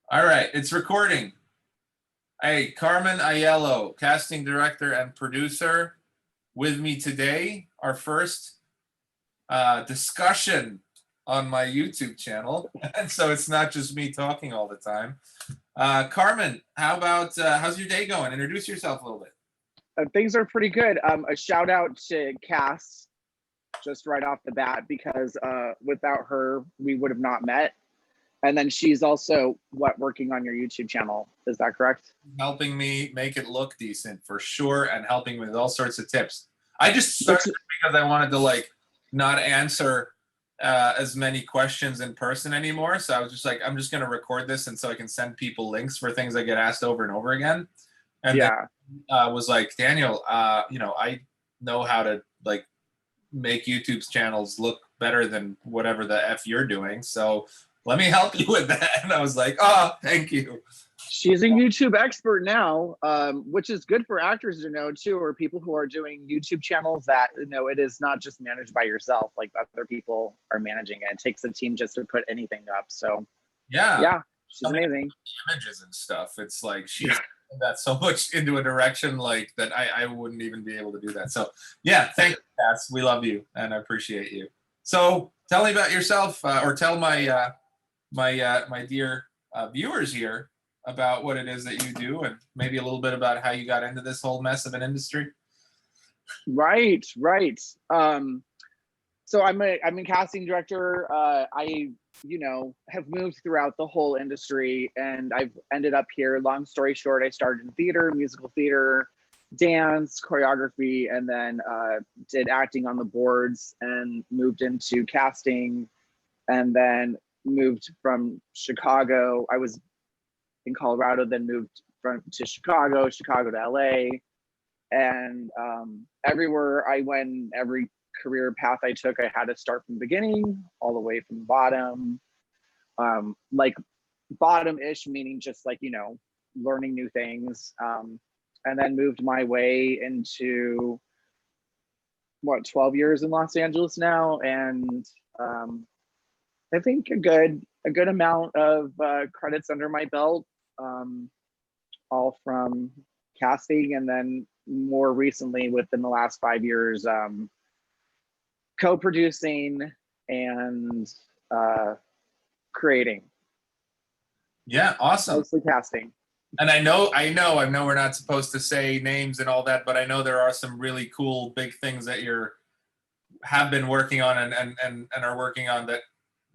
All right, it's recording. Hey, Carmen Aiello, casting director and producer, with me today. Our first discussion on my YouTube channel, and so it's not just me talking all the time. Carmen, how about how's your day going? Introduce yourself a little bit. Things are pretty good. A shout out to Cass, just right off the bat, because without her, we would have not met. And then she's also working on your YouTube channel. Is that correct? Helping me make it look decent for sure, and helping with all sorts of tips. I just started because I wanted to not answer as many questions in person anymore. So I was just like, I'm just going to record this, and so I can send people links for things I get asked over and over again. And yeah, then, was like, Daniel, I know how to make YouTube's channels look better than whatever the F you're doing. So let me help you with that. And I was like, oh, thank you. She's a YouTube expert now, which is good for actors to know too, or people who are doing YouTube channels that, it is not just managed by yourself, like other people are managing it. It takes a team just to put anything up. So yeah, she's amazing. Images and stuff. It's like she's that so much into a direction that I wouldn't even be able to do that. So yeah, thank you, Cass. We love you and I appreciate you. So tell me about yourself, or tell my my dear viewers here about what it is that you do, and maybe a little bit about how you got into this whole mess of an industry. Right. So I'm a casting director. I have moved throughout the whole industry, and I've ended up here. Long story short, I started in theater, musical theater, dance, choreography, and then did acting on the boards, and moved into casting, and then moved from Chicago. I was in Colorado, then moved to Chicago to LA, and everywhere I went, every career path I took, I had to start from the beginning, all the way from the bottom, bottom-ish, meaning just learning new things, and then moved my way into 12 years in Los Angeles now, and I think a good amount of credits under my belt, all from casting, and then more recently, within the last 5 years, co-producing and creating. Yeah, awesome. Mostly casting. And I know we're not supposed to say names and all that, but I know there are some really cool big things that have been working on and are working on that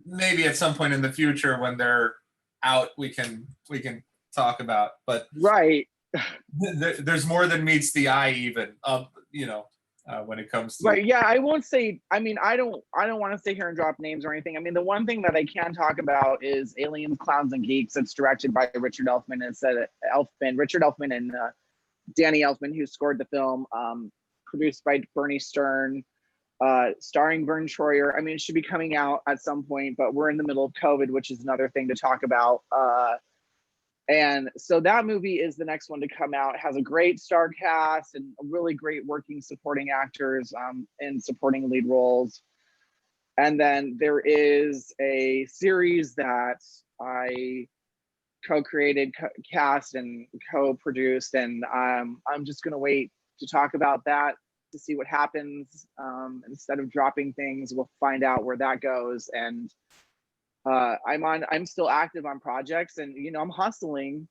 maybe at some point in the future when they're out we can talk about. But right, there's more than meets the eye, even when it comes to right. Yeah, I won't say. I don't want to sit here and drop names or anything. The one thing that I can talk about is Aliens, Clowns, and Geeks. It's directed by Richard Elfman and Danny Elfman, who scored the film. Produced by Bernie Stern. Starring Vern Troyer. It should be coming out at some point, but we're in the middle of COVID, which is another thing to talk about. And so that movie is the next one to come out. It has a great star cast and really great working supporting actors in supporting lead roles. And then there is a series that I co-created, cast, and co-produced, and I'm just going to wait to talk about that to see what happens. Instead of dropping things, we'll find out where that goes. And I'm still active on projects, and I'm hustling.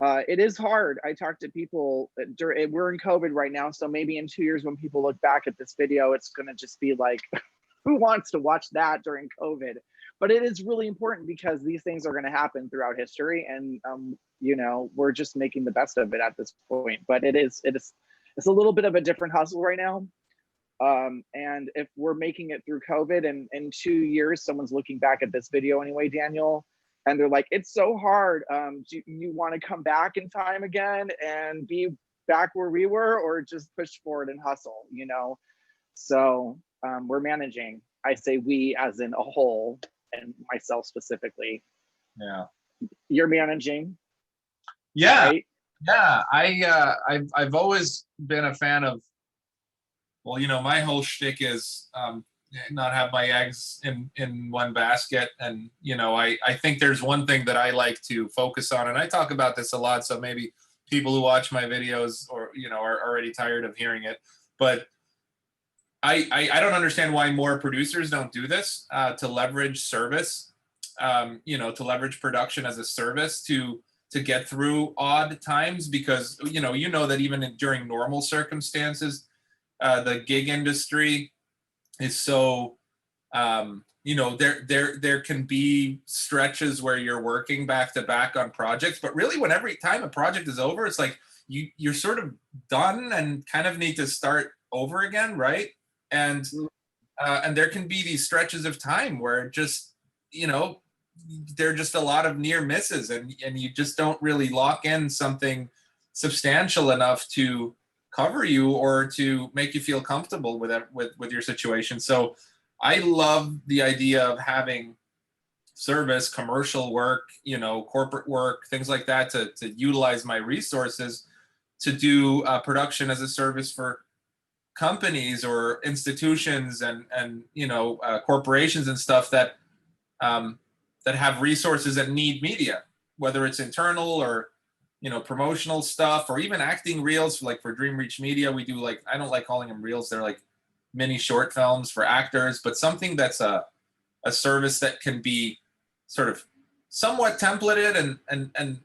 It is hard. I talk to people we're in COVID right now, so maybe in 2 years when people look back at this video, it's going to just be like, who wants to watch that during COVID? But it is really important because these things are going to happen throughout history, and we're just making the best of it at this point. But it's a little bit of a different hustle right now. And if we're making it through COVID, and in 2 years, someone's looking back at this video anyway, Daniel, and they're like, it's so hard. Do you want to come back in time again and be back where we were, or just push forward and hustle, So we're managing. I say we as in a whole, and myself specifically. Yeah. You're managing. Yeah. Right? Yeah. I've always been a fan of, my whole shtick is not have my eggs in one basket. And, you know, I think there's one thing that I like to focus on, and I talk about this a lot, so maybe people who watch my videos or, you know, are already tired of hearing it, but I don't understand why more producers don't do this, to leverage service, you know, to leverage production as a service to get through odd times, because you know that even during normal circumstances, the gig industry is so, you know, there can be stretches where you're working back to back on projects, but really when every time a project is over, it's like you're sort of done and kind of need to start over again, right? And and there can be these stretches of time where just, you know, there are just a lot of near misses, and you just don't really lock in something substantial enough to cover you or to make you feel comfortable with it, with your situation. So I love the idea of having service, commercial work, you know, corporate work, things like that, to utilize my resources to do production as a service for companies or institutions and you know, corporations and stuff that that have resources that need media, whether it's internal or, you know, promotional stuff, or even acting reels. Like for Dream Reach Media, we do, like, I don't like calling them reels, they're like mini short films for actors, but something that's a service that can be sort of somewhat templated and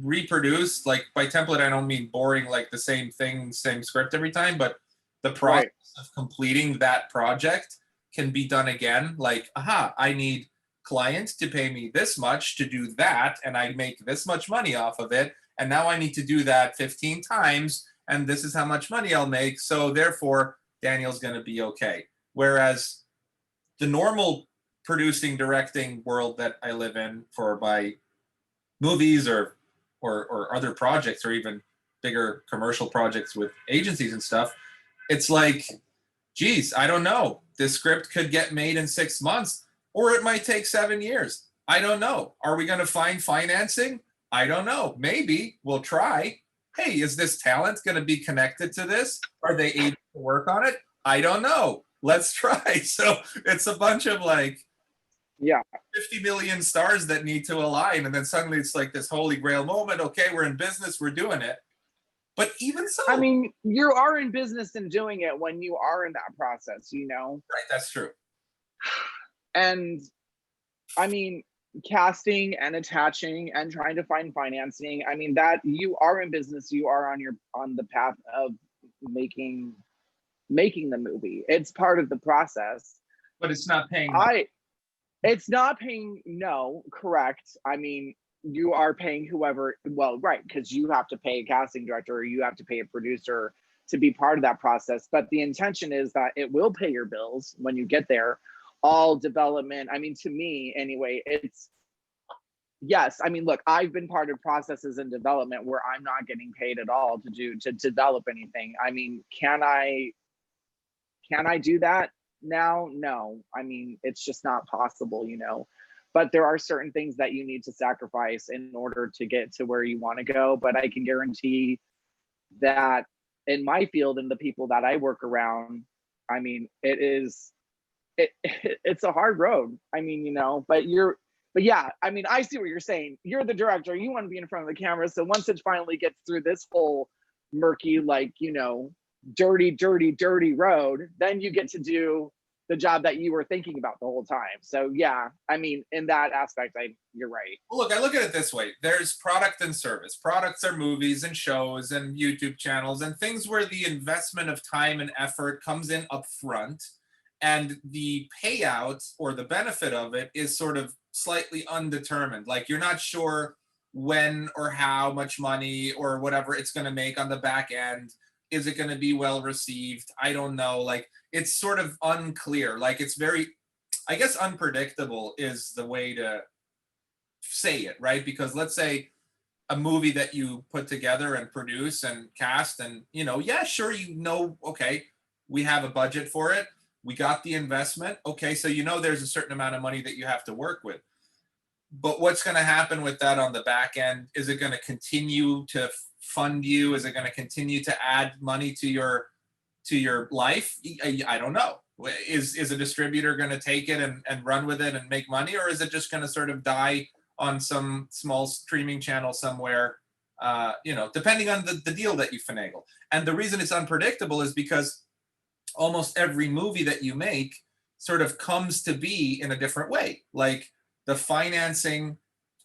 reproduced. Like by template, I don't mean boring, like the same thing, same script every time, but the process of completing that project can be done again. Like, aha, I need client to pay me this much to do that, and I make this much money off of it, and now I need to do that 15 times, and this is how much money I'll make, so therefore Daniel's going to be okay. Whereas the normal producing, directing world that I live in for my movies or other projects, or even bigger commercial projects with agencies and stuff, it's like, geez, I don't know. This script could get made in 6 months, or it might take 7 years. I don't know. Are we going to find financing? I don't know. Maybe we'll try. Hey, is this talent going to be connected to this? Are they able to work on it? I don't know. Let's try. So it's a bunch of like, yeah, 50 million stars that need to align. And then suddenly it's like this holy grail moment. Okay, we're in business, we're doing it. But even so, I mean, you are in business and doing it when you are in that process, you know? right, that's true. And I mean, casting and attaching and trying to find financing, I mean, that you are in business, you are on the path of making the movie. It's part of the process. But it's not paying. It's not paying, no, correct. I mean, you are paying whoever, well, right, because you have to pay a casting director, or you have to pay a producer to be part of that process. But the intention is that it will pay your bills when you get there. All development, I mean, to me anyway, it's, yes, I mean, look, I've been part of processes in development where I'm not getting paid at all to develop anything. I mean, can I do that now? No. I mean, it's just not possible, you know. But there are certain things that you need to sacrifice in order to get to where you want to go. But I can guarantee that in my field and the people that I work around, I mean, it's a hard road. I mean, you know, but yeah, I mean, I see what you're saying. You're the director, you want to be in front of the camera. So once it finally gets through this whole murky, like, you know, dirty road, then you get to do the job that you were thinking about the whole time. So yeah, I mean, in that aspect, you're right. Well, look, I look at it this way. There's product and service. Products are movies and shows and YouTube channels and things where the investment of time and effort comes in up front, and the payout or the benefit of it is sort of slightly undetermined. Like you're not sure when or how much money or whatever it's going to make on the back end. Is it going to be well received? I don't know. Like it's sort of unclear. Like it's very, I guess, unpredictable is the way to say it, right? Because let's say a movie that you put together and produce and cast, and you know, yeah, sure, you know, okay, we have a budget for it. We got the investment. Okay, so you know there's a certain amount of money that you have to work with. But what's going to happen with that on the back end? Is it going to continue to fund you? Is it going to continue to add money to your life? I don't know, Is a distributor going to take it and run with it and make money, or is it just going to sort of die on some small streaming channel somewhere? Depending on the deal that you finagle. And the reason it's unpredictable is because almost every movie that you make sort of comes to be in a different way. Like the financing,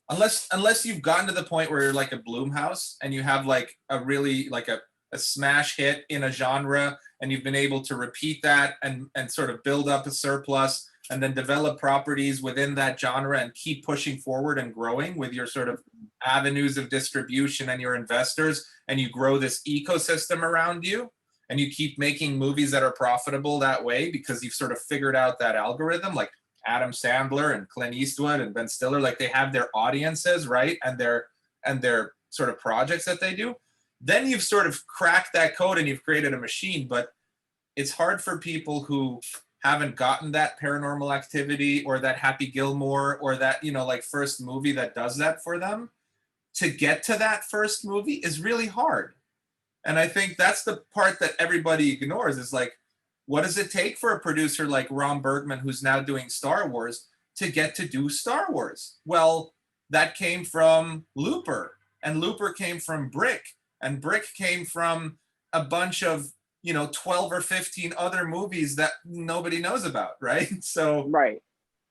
unless you've gotten to the point where you're like a Bloomhouse and you have like a really like a smash hit in a genre, and you've been able to repeat that and sort of build up a surplus and then develop properties within that genre and keep pushing forward and growing with your sort of avenues of distribution and your investors, and you grow this ecosystem around you, and you keep making movies that are profitable that way because you've sort of figured out that algorithm, like Adam Sandler and Clint Eastwood and Ben Stiller, like they have their audiences, right? And their sort of projects that they do. Then you've sort of cracked that code and you've created a machine. But it's hard for people who haven't gotten that Paranormal Activity or that Happy Gilmore or that, like first movie that does that for them. To get to that first movie is really hard. And I think that's the part that everybody ignores, is like, what does it take for a producer like Ron Bergman, who's now doing Star Wars, to get to do Star Wars? Well, that came from Looper, and Looper came from Brick, and Brick came from a bunch of 12 or 15 other movies that nobody knows about, right? So Right.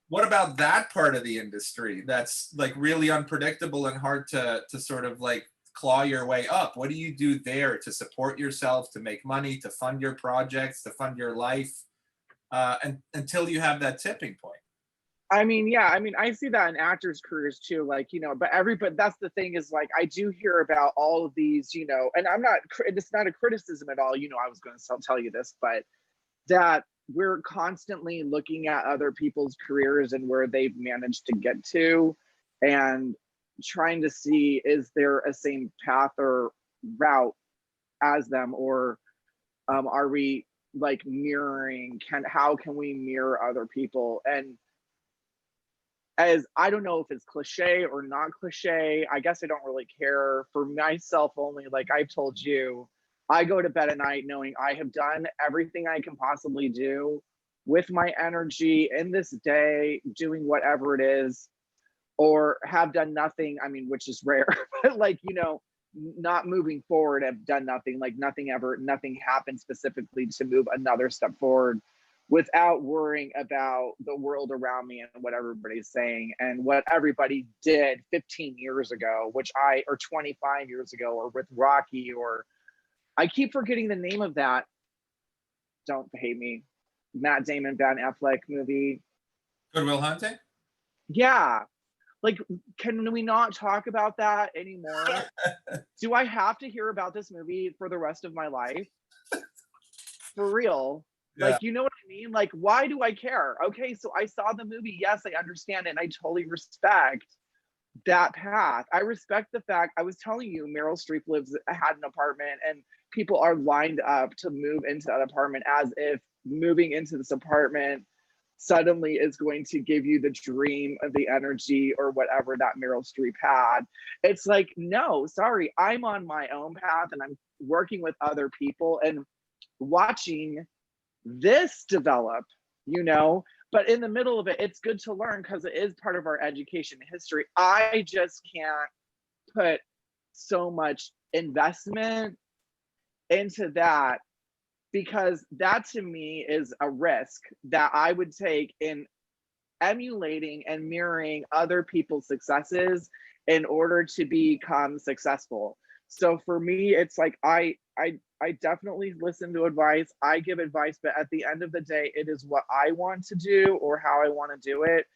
what about that part of the industry that's like really unpredictable and hard to sort of like claw your way up? What do you do there to support yourself, to make money, to fund your projects, to fund your life, and until you have that tipping point? I mean, yeah, I mean, I see that in actors' careers too, like, but that's the thing, is like, I do hear about all of these, and it's not a criticism at all, I was going to tell you this, but that we're constantly looking at other people's careers and where they've managed to get to, and trying to see, is there a same path or route as them, or are we like mirroring, how can we mirror other people? And as I don't know if it's cliche or not cliche, I guess I don't really care. For myself only, like I've told you, I go to bed at night knowing I have done everything I can possibly do with my energy in this day, doing whatever it is, or have done nothing. I mean, which is rare, but like, not moving forward, have done nothing, like nothing happened specifically to move another step forward without worrying about the world around me and what everybody's saying and what everybody did 15 years ago, or 25 years ago, or with Rocky, or I keep forgetting the name of that. Don't hate me. Matt Damon, Ben Affleck movie. Good Will Hunting? Yeah. Like, can we not talk about that anymore? Do I have to hear about this movie for the rest of my life? For real? Yeah. Like, you know what I mean? Like, why do I care? Okay, so I saw the movie. Yes, I understand it. And I totally respect that path. I respect the fact, I was telling you, Meryl Streep had an apartment, and people are lined up to move into that apartment, as if moving into this apartment suddenly is going to give you the dream of the energy or whatever that Meryl Streep had. It's like, no, sorry, I'm on my own path, and I'm working with other people and watching this develop, but in the middle of it, it's good to learn because it is part of our education history. I just can't put so much investment into that, because that to me is a risk that I would take in emulating and mirroring other people's successes in order to become successful. So for me, it's like I definitely listen to advice. I give advice, but at the end of the day, it is what I want to do or how I want to do it.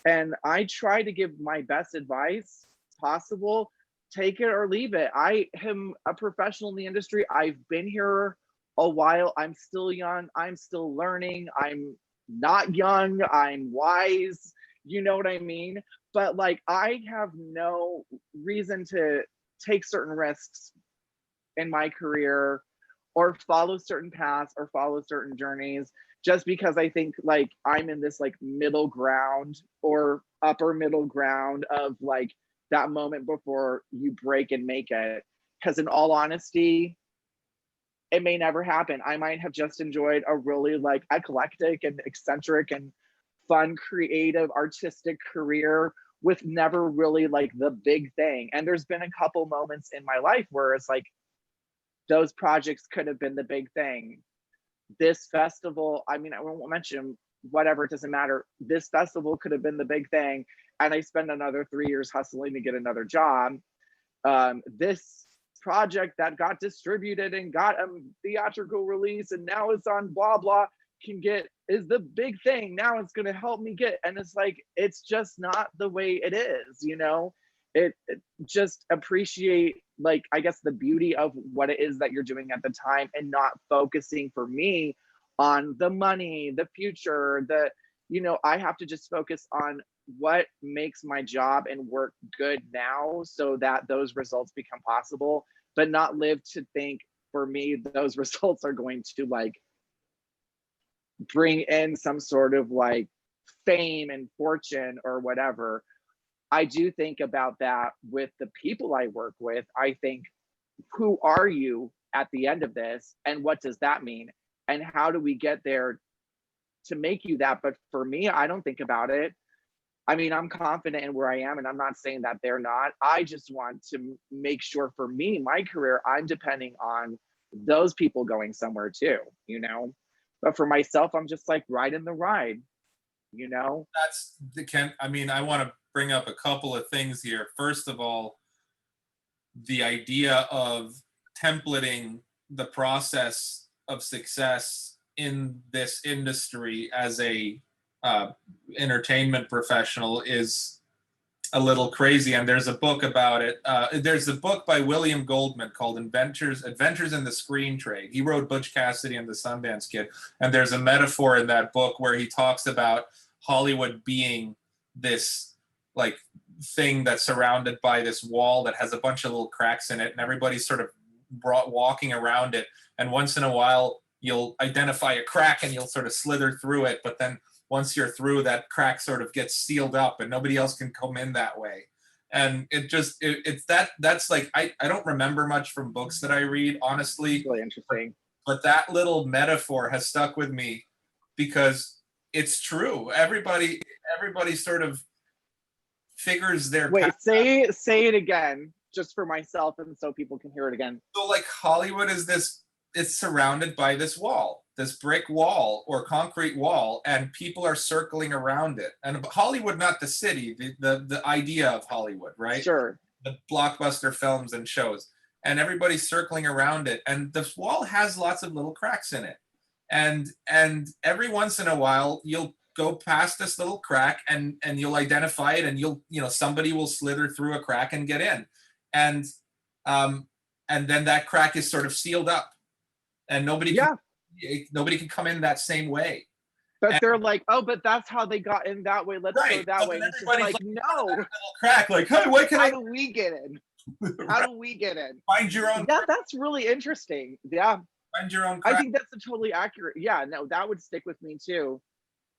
And I try to give my best advice possible. Take it or leave it. I am a professional in the industry. I've been here a while. I'm still young. I'm still learning. I'm not young. I'm wise. You know what I mean? But like, I have no reason to take certain risks in my career or follow certain paths or follow certain journeys just because I think like I'm in this like middle ground or upper middle ground of like that moment before you break and make it. Because in all honesty, it may never happen. I might have just enjoyed a really like eclectic and eccentric and fun, creative, artistic career with never really like the big thing. And there's been a couple moments in my life where it's like those projects could have been the big thing. This festival, I mean, I won't mention whatever, it doesn't matter. This festival could have been the big thing. And I spent another 3 years hustling to get another job. This project that got distributed and got a theatrical release and now it's on blah blah is the big thing. Now it's going to help me get, and it's like it's just not the way it is, you know. It just appreciate, like, I guess the beauty of what it is that you're doing at the time, and not focusing for me on the money, the future, I have to just focus on what makes my job and work good now so that those results become possible, but not live to think for me those results are going to like bring in some sort of like fame and fortune or whatever. I do think about that with the people I work with. I think, who are you at the end of this? And what does that mean? And how do we get there to make you that? But for me, I don't think about it. I mean, I'm confident in where I am, and I'm not saying that they're not. I just want to make sure for me, my career, I'm depending on those people going somewhere too, you know? But for myself, I'm just like riding the ride, you know? I mean, I want to bring up a couple of things here. First of all, the idea of templating the process of success in this industry as a entertainment professional is a little crazy, and there's a book about it. There's a book by William Goldman called Adventures in the Screen Trade. He wrote Butch Cassidy and the Sundance Kid, and there's a metaphor in that book where he talks about Hollywood being this like thing that's surrounded by this wall that has a bunch of little cracks in it, and everybody's sort of walking around it, and once in a while you'll identify a crack and you'll sort of slither through it, but then once you're through, that crack sort of gets sealed up and nobody else can come in that way. And that's like, I don't remember much from books that I read, honestly. It's really interesting. But that little metaphor has stuck with me because it's true. Everybody sort of figures their Wait, path. say it again, just for myself and so people can hear it again. So like Hollywood is it's surrounded by this wall, this brick wall or concrete wall, and people are circling around it. And Hollywood, not the city, the idea of Hollywood, right? Sure. The blockbuster films and shows, and everybody's circling around it. And the wall has lots of little cracks in it. And every once in a while, you'll go past this little crack and you'll identify it, and somebody will slither through a crack and get in. And then that crack is sort of sealed up. And nobody can come in that same way. But they're like, oh, but that's how they got in that way. Let's go that way. It's just like, no. Little crack, like, hey, why can't how do we get in? How do we get in? Find your own. Yeah, that's really interesting. Yeah. Find your own crack. I think that's a totally accurate. Yeah, no, that would stick with me too.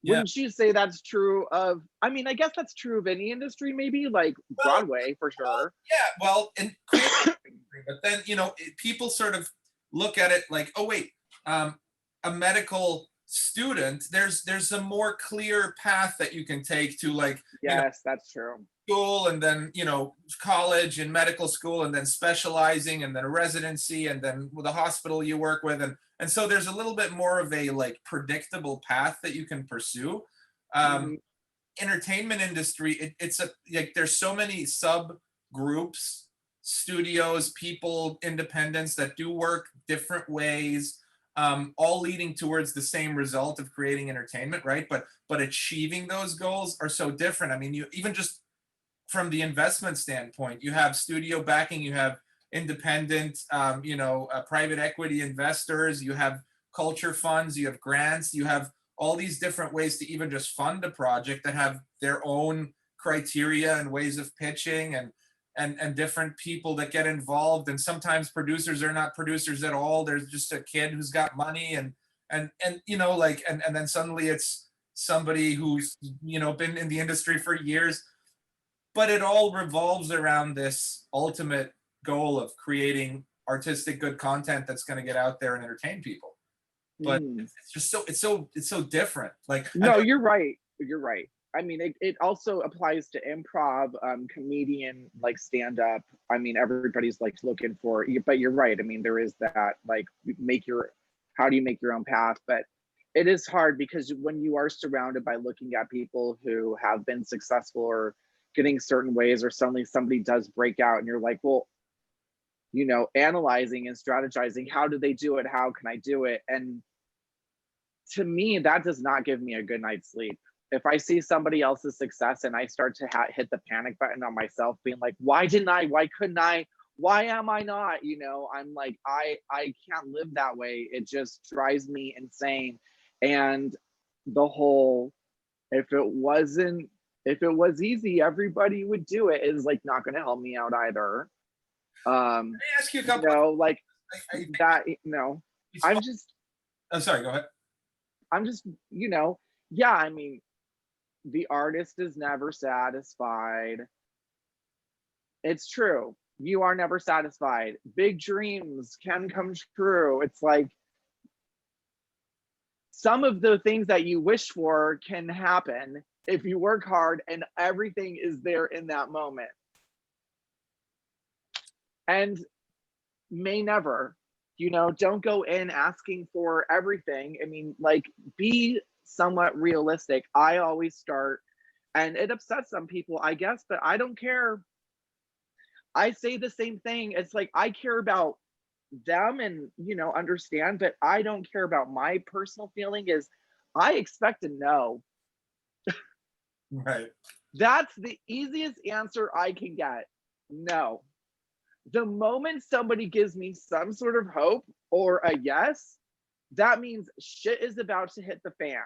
Yeah. Wouldn't you say that's true of, I mean, I guess that's true of any industry, maybe, like Broadway for sure. But then, people sort of look at it like, oh, wait, a medical student, there's a more clear path that you can take to, like, yes, that's true, school, and then college and medical school, and then specializing, and then a residency, and then with the hospital you work with, and so there's a little bit more of a like predictable path that you can pursue. Entertainment industry, it's like there's so many subgroups, studios, people, independents that do work different ways, all leading towards the same result of creating entertainment, right? But achieving those goals are so different. I mean, you even just from the investment standpoint, you have studio backing, you have independent, private equity investors, you have culture funds, you have grants, you have all these different ways to even just fund a project that have their own criteria and ways of pitching, and different people that get involved. And sometimes producers are not producers at all. There's just a kid who's got money, and then suddenly it's somebody who's been in the industry for years. But it all revolves around this ultimate goal of creating artistic, good content that's going to get out there and entertain people. But it's just it's so different. Like, no, you're right. You're right. I mean, it also applies to improv, comedian, like stand up. I mean, everybody's like looking for, but you're right. I mean, there is that, like, how do you make your own path? But it is hard because when you are surrounded by looking at people who have been successful or getting certain ways, or suddenly somebody does break out and you're like, well, you know, analyzing and strategizing, how do they do it? How can I do it? And to me, that does not give me a good night's sleep. If I see somebody else's success and I start to hit the panic button on myself, being like, why didn't I? Why couldn't I? Why am I not? You know, I'm like, I can't live that way. It just drives me insane. And the whole, if it was easy, everybody would do it, is like not going to help me out either. let me ask you a couple. You know, like I that. You know, I'm just. I'm sorry. Go ahead. I'm just, you know, yeah. I mean, the artist is never satisfied. It's true. You are never satisfied. Big dreams can come true. It's like some of the things that you wish for can happen if you work hard, and everything is there in that moment. And may never, you know, don't go in asking for everything. I mean, like, be somewhat realistic. I always start, and it upsets some people, I guess, but I don't care. I say the same thing. It's like, I care about them and, you know, understand, but I don't care about my personal feeling. Is I expect to know. Right. That's the easiest answer I can get. No. The moment somebody gives me some sort of hope or a yes, that means shit is about to hit the fan.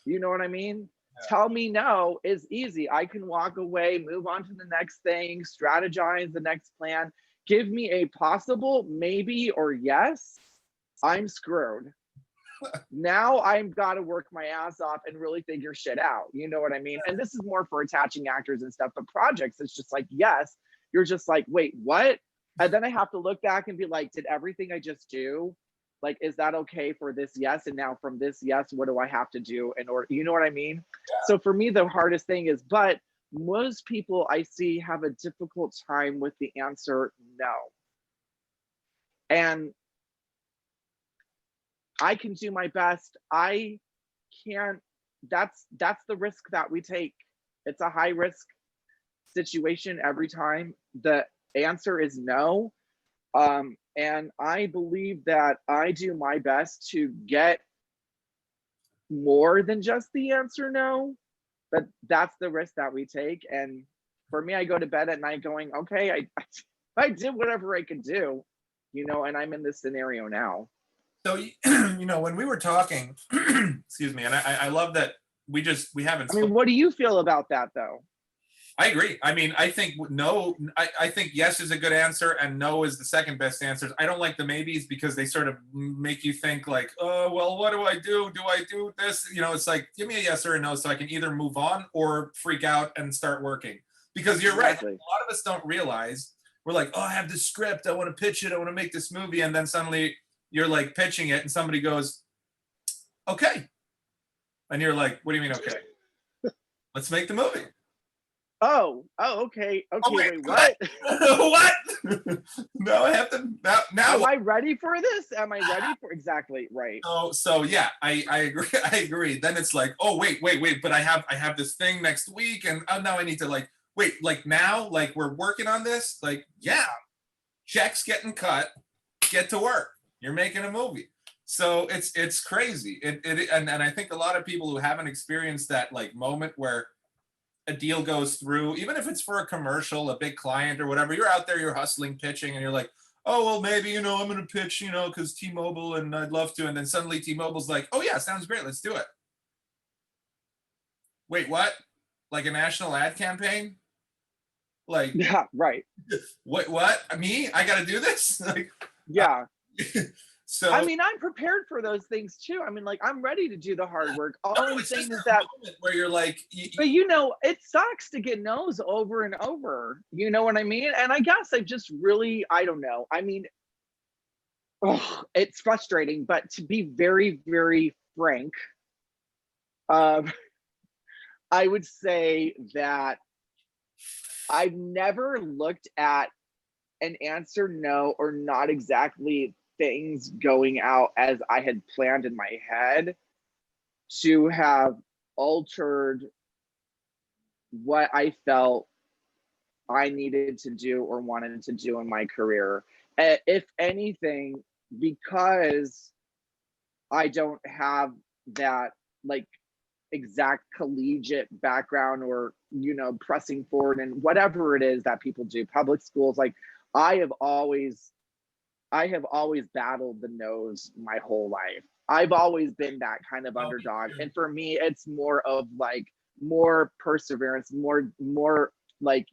You know what I mean? Yeah. Tell me no is easy. I can walk away, move on to the next thing, strategize the next plan. Give me a possible maybe or yes, I'm screwed. Now I've got to work my ass off and really figure shit out. You know what I mean? And this is more for attaching actors and stuff, but projects, it's just like, yes, you're just like, wait, what? And then I have to look back and be like, did everything I just do, like, is that okay for this yes? And now from this yes, what do I have to do in order, you know what I mean? Yeah. So for me, the hardest thing is, but most people I see have a difficult time with the answer no. And I can do my best. I can't, that's the risk that we take. It's a high risk situation every time. The answer is no. And I believe that I do my best to get more than just the answer no, but that's the risk that we take. And for me, I go to bed at night going, okay, I did whatever I could do, you know, and I'm in this scenario now. So, you know, when we were talking, excuse me, and I love that we haven't. I mean, what do you feel about that though? I agree. I mean, I think no, I think yes is a good answer and no is the second best answers. I don't like the maybes because they sort of make you think like, oh, well, what do I do? Do I do this? You know, it's like, give me a yes or a no so I can either move on or freak out and start working. Because you're exactly right. A lot of us don't realize, we're like, oh, I have this script. I want to pitch it. I want to make this movie. And then suddenly you're like pitching it and somebody goes, okay. And you're like, what do you mean, okay? Let's make the movie. Oh, okay. Oh, wait, what? What? No, I have to now. Am I ready for this? Am I ready for exactly right? So yeah, I agree. I agree. Then it's like, oh wait, but I have this thing next week, and now I need to like wait, like now, like we're working on this, like yeah, checks getting cut, get to work. You're making a movie. So it's crazy. And I think a lot of people who haven't experienced that like moment where a deal goes through, even if it's for a commercial, a big client or whatever, you're out there, you're hustling, pitching, and you're like, oh, well, maybe, you know, I'm going to pitch, you know, because T-Mobile and I'd love to. And then suddenly T-Mobile's like, oh yeah, sounds great. Let's do it. Wait, what? Like a national ad campaign? Like, yeah, right. What? Me? I got to do this? Like, yeah. So I mean, I'm prepared for those things too. I mean, like, I'm ready to do the hard work. All no, I'm it's saying just is that that, moment where you're like, but it sucks to get no's over and over. You know what I mean? And I guess I just really, I don't know. I mean, it's frustrating, but to be very, very frank, um, I would say that I've never looked at an answer no or not exactly things going out as I had planned in my head to have altered what I felt I needed to do or wanted to do in my career. If anything, because I don't have that like exact collegiate background or pressing forward and whatever it is that people do, public schools, like I have always I have always battled the no's my whole life. I've always been that kind of oh, underdog. And for me, it's more of like more perseverance, more like,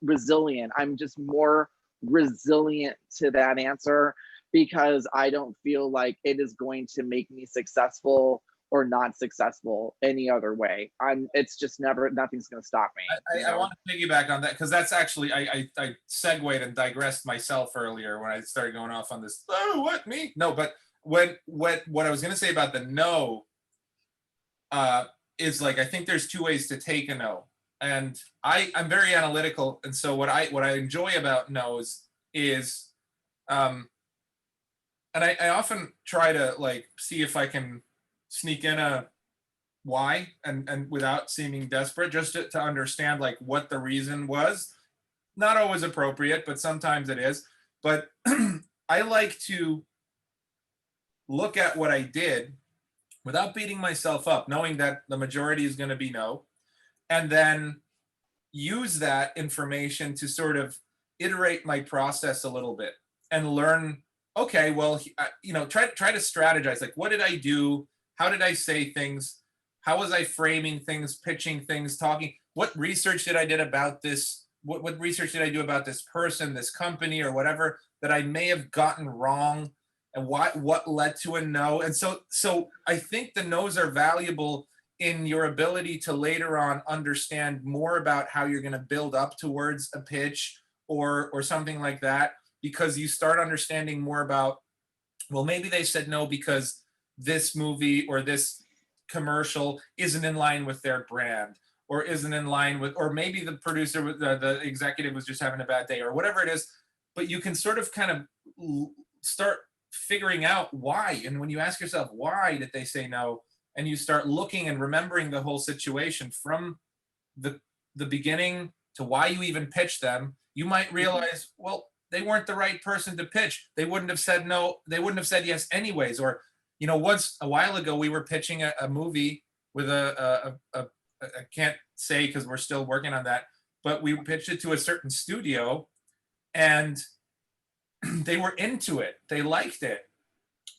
resilient. I'm just more resilient to that answer because I don't feel like it is going to make me successful or not successful any other way. It's just nothing's going to stop me. I want to piggyback on that because that's actually I segued and digressed myself earlier when I started going off on this. Oh, what me? No, but what I was going to say about the no is like I think there's two ways to take a no, and I'm very analytical, and so what I enjoy about no's is, and I often try to like see if I can sneak in a why and without seeming desperate just to understand like what the reason was. Not always appropriate, but sometimes it is. But I like to look at what I did without beating myself up, knowing that the majority is going to be no, and then use that information to sort of iterate my process a little bit and learn, okay, well, try to strategize, like what did I do, how did I say things, how was I framing things, pitching things, talking, what research did I did about this, what research did I do about this person, this company, or whatever that I may have gotten wrong, and what led to a no. And so I think the no's are valuable in your ability to later on understand more about how you're going to build up towards a pitch or something like that, because you start understanding more about, well, maybe they said no because this movie or this commercial isn't in line with their brand, or isn't in line with, or maybe the producer, the executive was just having a bad day or whatever it is. But you can sort of kind of start figuring out why. And when you ask yourself, why did they say no? And you start looking and remembering the whole situation from the beginning to why you even pitched them, you might realize, well, they weren't the right person to pitch. They wouldn't have said no. They wouldn't have said yes anyways. Or, once a while ago, we were pitching a movie with I can't say because we're still working on that, but we pitched it to a certain studio and they were into it. They liked it.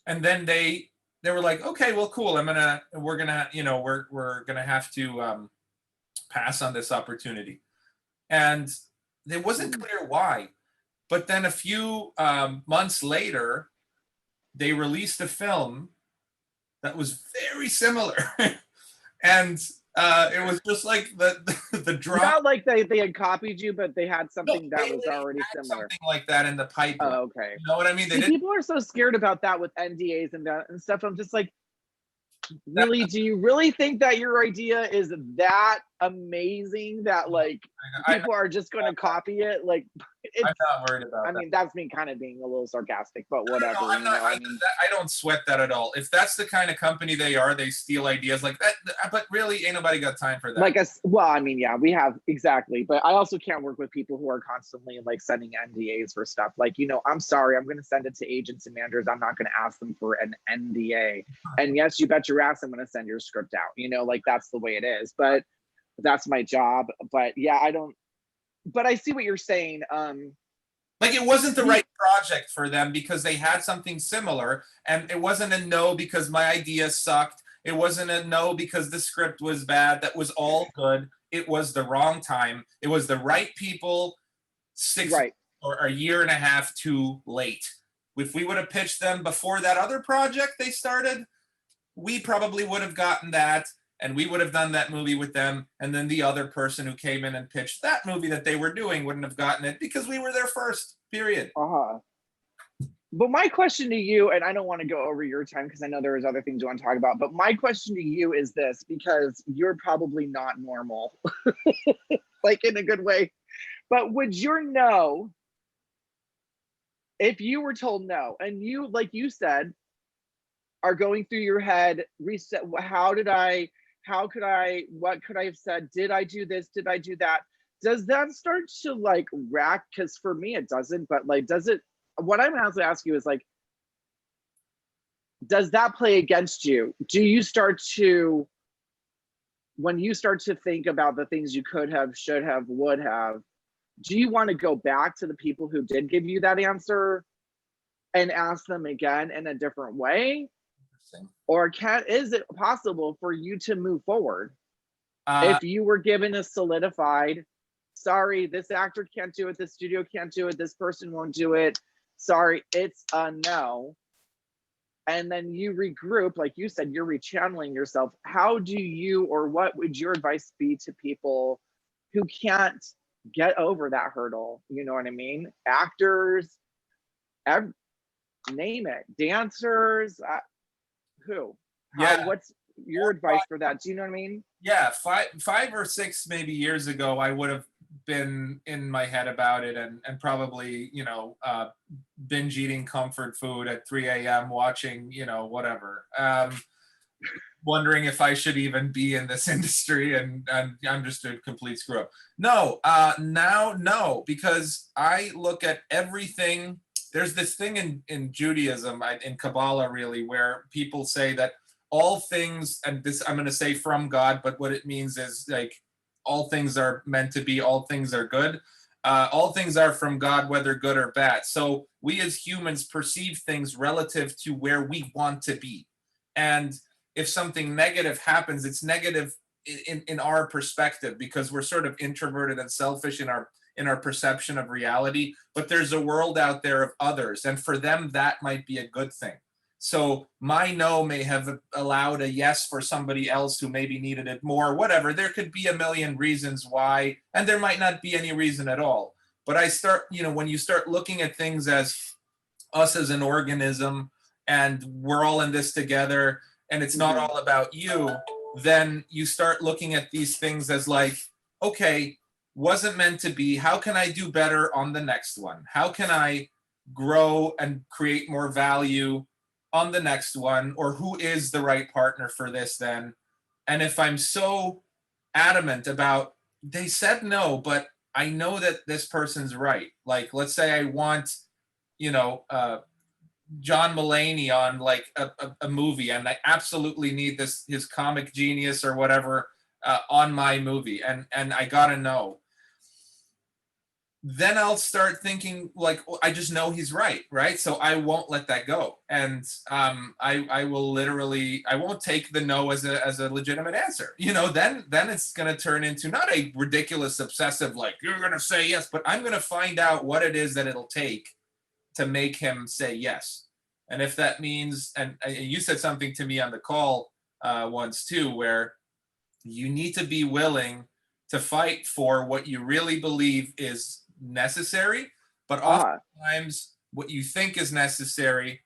And then they were like, okay, well, cool. We're gonna have to pass on this opportunity. And it wasn't clear why. But then a few months later, they released a film that was very similar. And it was just like the drop. Not like they had copied you, but they had something No, that they was already had similar. something like that in the pipeline. Oh, okay. You know what I mean? They See, didn't. people are so scared about that with NDAs and that and stuff. I'm just like, really, do you really think that your idea is that amazing that like people are just going to copy it? Like, I'm not worried about I that. mean, that's me kind of being a little sarcastic, but whatever. No, I'm not. I mean, I don't sweat that at all. If that's the kind of company they are, they steal ideas like that. But really, ain't nobody got time for that. like well, I mean, yeah, we have exactly, but I also can't work with people who are constantly like sending NDAs for stuff. Like, I'm sorry, I'm going to send it to agents and managers. I'm not going to ask them for an NDA. And yes, you bet your ass I'm going to send your script out. Like that's the way it is. But that's my job. But yeah, I don't. But I see what you're saying. Like it wasn't the right project for them because they had something similar, and it wasn't a no because my idea sucked. It wasn't a no because the script was bad. That was all good. It was the wrong time. It was the right people, 6 right. or a year and a half too late. if we would have pitched them before that other project they started, we probably would have gotten that, and we would have done that movie with them, and then the other person who came in and pitched that movie that they were doing wouldn't have gotten it because we were there first, period. But my question to you, and I don't want to go over your time because I know there is other things you want to talk about, but my question to you is this, because you're probably not normal, like in a good way, but would your no, if you were told no, and you, like you said, are going through your head, reset, what could I have said? Did I do this? Did I do that? Does that start to like rack? Because for me, it doesn't, but like, does it, what I'm going to ask you is like, does that play against you? Do you start to, when you start to think about the things you could have, should have, would have, do you want to go back to the people who did give you that answer and ask them again in a different way? Or is it possible for you to move forward? If you were given a solidified, sorry, this actor can't do it, this studio can't do it, this person won't do it, sorry, it's a no. And then you regroup, like you said, you're rechanneling yourself. How do you, or what would your advice be to people who can't get over that hurdle? You know what I mean? Actors, name it, dancers, who? What's your advice for that? Do you know what I mean? Yeah, five or six maybe years ago, I would have been in my head about it, and probably, you know, binge eating comfort food at 3 a.m. watching, you know, whatever, wondering if I should even be in this industry, and I'm just a complete screw up. No, now, no, because I look at everything. There's this thing in Judaism, in Kabbalah really, where people say that all things, and this I'm going to say from God, but what it means is like all things are meant to be, all things are good. All things are from God, whether good or bad. So we as humans perceive things relative to where we want to be. And if something negative happens, it's negative in our perspective, because we're sort of introverted and selfish in our perception of reality. But there's a world out there of others, and for them that might be a good thing. So my no may have allowed a yes for somebody else who maybe needed it more, whatever. There could be a million reasons why, and there might not be any reason at all. But I start, you know, when you start looking at things as us as an organism, and we're all in this together, and it's not all about you, then you start looking at these things as like, okay, wasn't meant to be. How can I do better on the next one? How can I grow and create more value on the next one? Or who is the right partner for this then? And if I'm so adamant about, they said no, but I know that this person's right. Like, let's say I want, you know, John Mulaney on like a movie, and I absolutely need his comic genius or whatever on my movie, and I gotta know. Then I'll start thinking like, well, I just know he's right? So I won't let that go, and I will literally, I won't take the no as a legitimate answer. You know, then it's gonna turn into not a ridiculous obsessive like you're gonna say yes, but I'm gonna find out what it is that it'll take to make him say yes. And if that means, and you said something to me on the call once too, where you need to be willing to fight for what you really believe is necessary, but oftentimes what you think is necessary,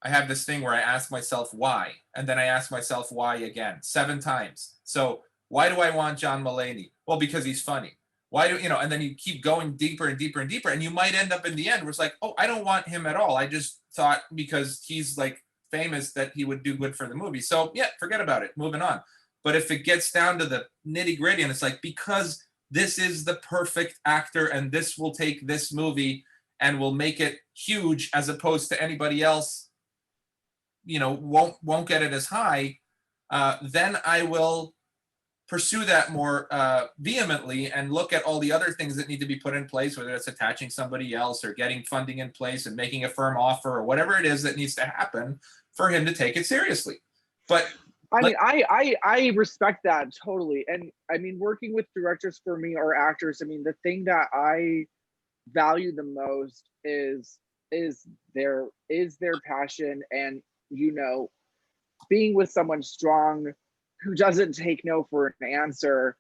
I have this thing where I ask myself why, and then I ask myself why again, 7 times. So why do I want John Mulaney? Well, because he's funny. Why do, you know, and then you keep going deeper and deeper and deeper, and you might end up in the end where it's like, oh, I don't want him at all. I just thought because he's like famous that he would do good for the movie. So yeah, forget about it, moving on. But if it gets down to the nitty gritty and it's like, because this is the perfect actor and this will take this movie and will make it huge as opposed to anybody else, you know, won't get it as high, then I will pursue that more vehemently and look at all the other things that need to be put in place, whether it's attaching somebody else or getting funding in place and making a firm offer or whatever it is that needs to happen for him to take it seriously. But I mean, I respect that totally. And I mean, working with directors for me or actors, I mean, the thing that I value the most is is their passion, and you know, being with someone strong who doesn't take no for an answer.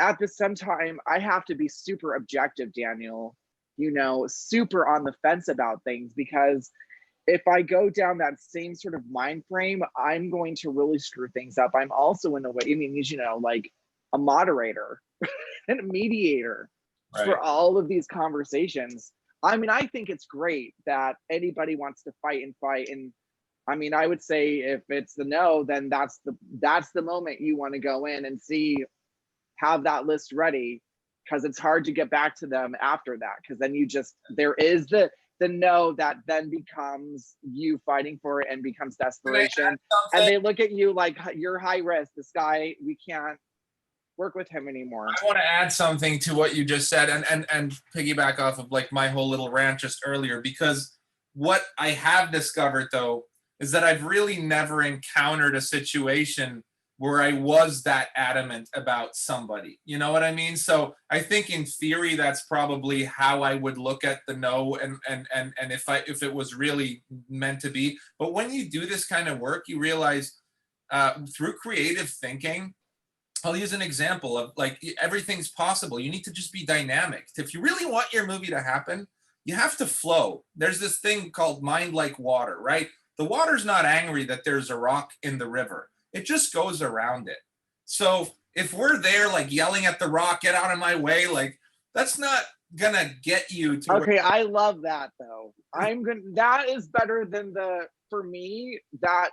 At the same time, I have to be super objective, Daniel, you know, super on the fence about things, because if I go down that same sort of mind frame, I'm going to really screw things up. I'm also in a way, I mean, you know, like a moderator and a mediator Right. for all of these conversations. I mean, I think it's great that anybody wants to fight and fight. And I mean, I would say if it's the no, then that's the moment you want to go in and see, have that list ready, because it's hard to get back to them after that, because then you just, there is the no that then becomes you fighting for it and becomes desperation, and they look at you like you're high risk, this guy, we can't work with him anymore. I want to add something to what you just said, and piggyback off of like my whole little rant just earlier, because what I have discovered though is that I've really never encountered a situation where I was that adamant about somebody. You know what I mean? So I think in theory that's probably how I would look at the no, and if it was really meant to be. But when you do this kind of work, you realize through creative thinking, I'll use an example of like everything's possible. You need to just be dynamic. If you really want your movie to happen, you have to flow. There's this thing called mind like water, right? The water's not angry that there's a rock in the river. It just goes around it. So if we're there like yelling at the rock, get out of my way, like that's not gonna get you to okay, I love that though. That is better than for me, that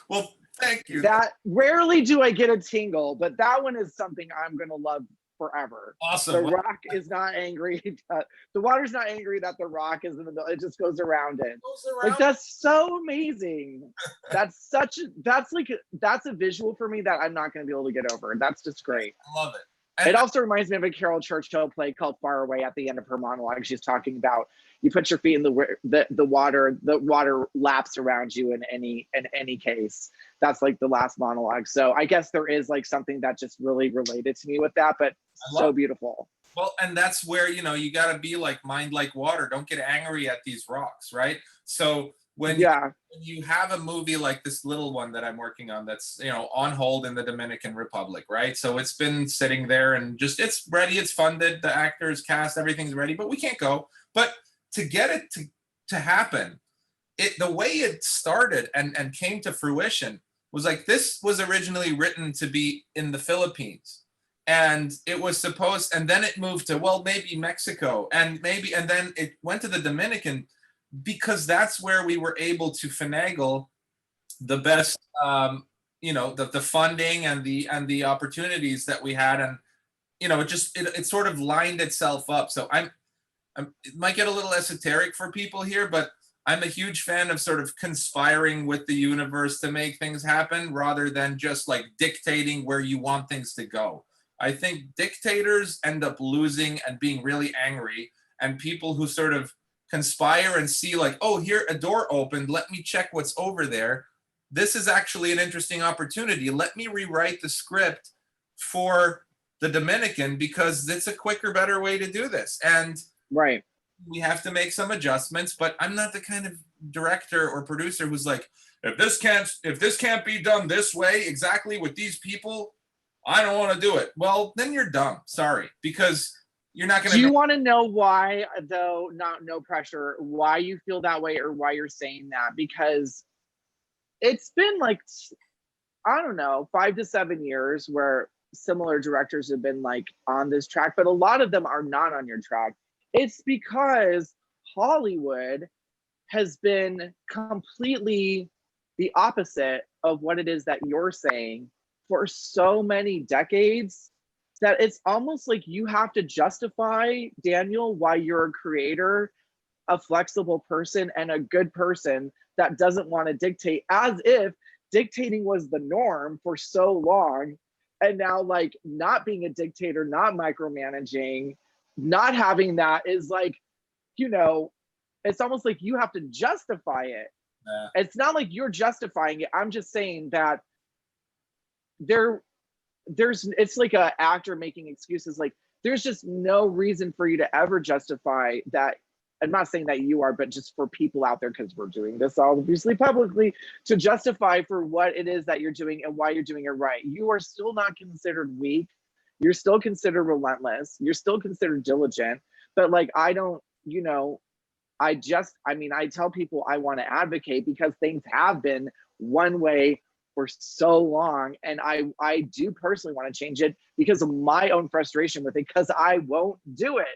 well, thank you. that rarely do I get a tingle, but that one is something I'm gonna love forever. Awesome. The rock is not angry. The water's not angry that the rock is in the middle. It just goes around it. Like that's so amazing. That's a visual for me that I'm not going to be able to get over. That's just great. I love it. It also reminds me of a Carol Churchill play called Far Away. At the end of her monologue, she's talking about you put your feet in the water laps around you in any case. That's like the last monologue. So I guess there is like something that just really related to me with that, but so beautiful. Well, and that's where, you know, you got to be like mind like water. Don't get angry at these rocks, right? So when you have a movie like this little one that I'm working on that's, you know, on hold in the Dominican Republic, right? So it's been sitting there and just, it's ready, it's funded, the actors, cast, everything's ready, but we can't go. But to get it to happen, the way it started and came to fruition was like, this was originally written to be in the Philippines. And it was supposed, and then it moved to, well, maybe Mexico, and then it went to the Dominican, because that's where we were able to finagle the best, you know, the funding and the opportunities that we had, and you know, it sort of lined itself up. So it might get a little esoteric for people here, but I'm a huge fan of sort of conspiring with the universe to make things happen, rather than just like dictating where you want things to go. I think dictators end up losing and being really angry, and people who sort of conspire and see like, oh, here a door opened, let me check what's over there. This is actually an interesting opportunity. Let me rewrite the script for the Dominican because it's a quicker, better way to do this. And right, we have to make some adjustments, but I'm not the kind of director or producer who's like, if this can't be done this way exactly with these people, I don't want to do it. Well, then you're dumb. Sorry, because you're not going to. Do you want to know why, though? No pressure. Why you feel that way, or why you're saying that? Because it's been like, I don't know, 5 to 7 years where similar directors have been like on this track, but a lot of them are not on your track. It's because Hollywood has been completely the opposite of what it is that you're saying for so many decades, that it's almost like you have to justify, Daniel, why you're a creator, a flexible person, and a good person that doesn't want to dictate, as if dictating was the norm for so long. And now, like, not being a dictator, not micromanaging, not having that is like, you know, it's almost like you have to justify it. It's not like you're justifying it. I'm just saying that it's like an actor making excuses like, there's just no reason for you to ever justify that. I'm not saying that you are, but just for people out there, because we're doing this obviously publicly, to justify for what it is that you're doing and why you're doing it right. You are still not considered weak. You're still considered relentless. You're still considered diligent. But like, I don't, you know, I mean, I tell people I want to advocate because things have been one way for so long. And I do personally want to change it because of my own frustration with it, because I won't do it.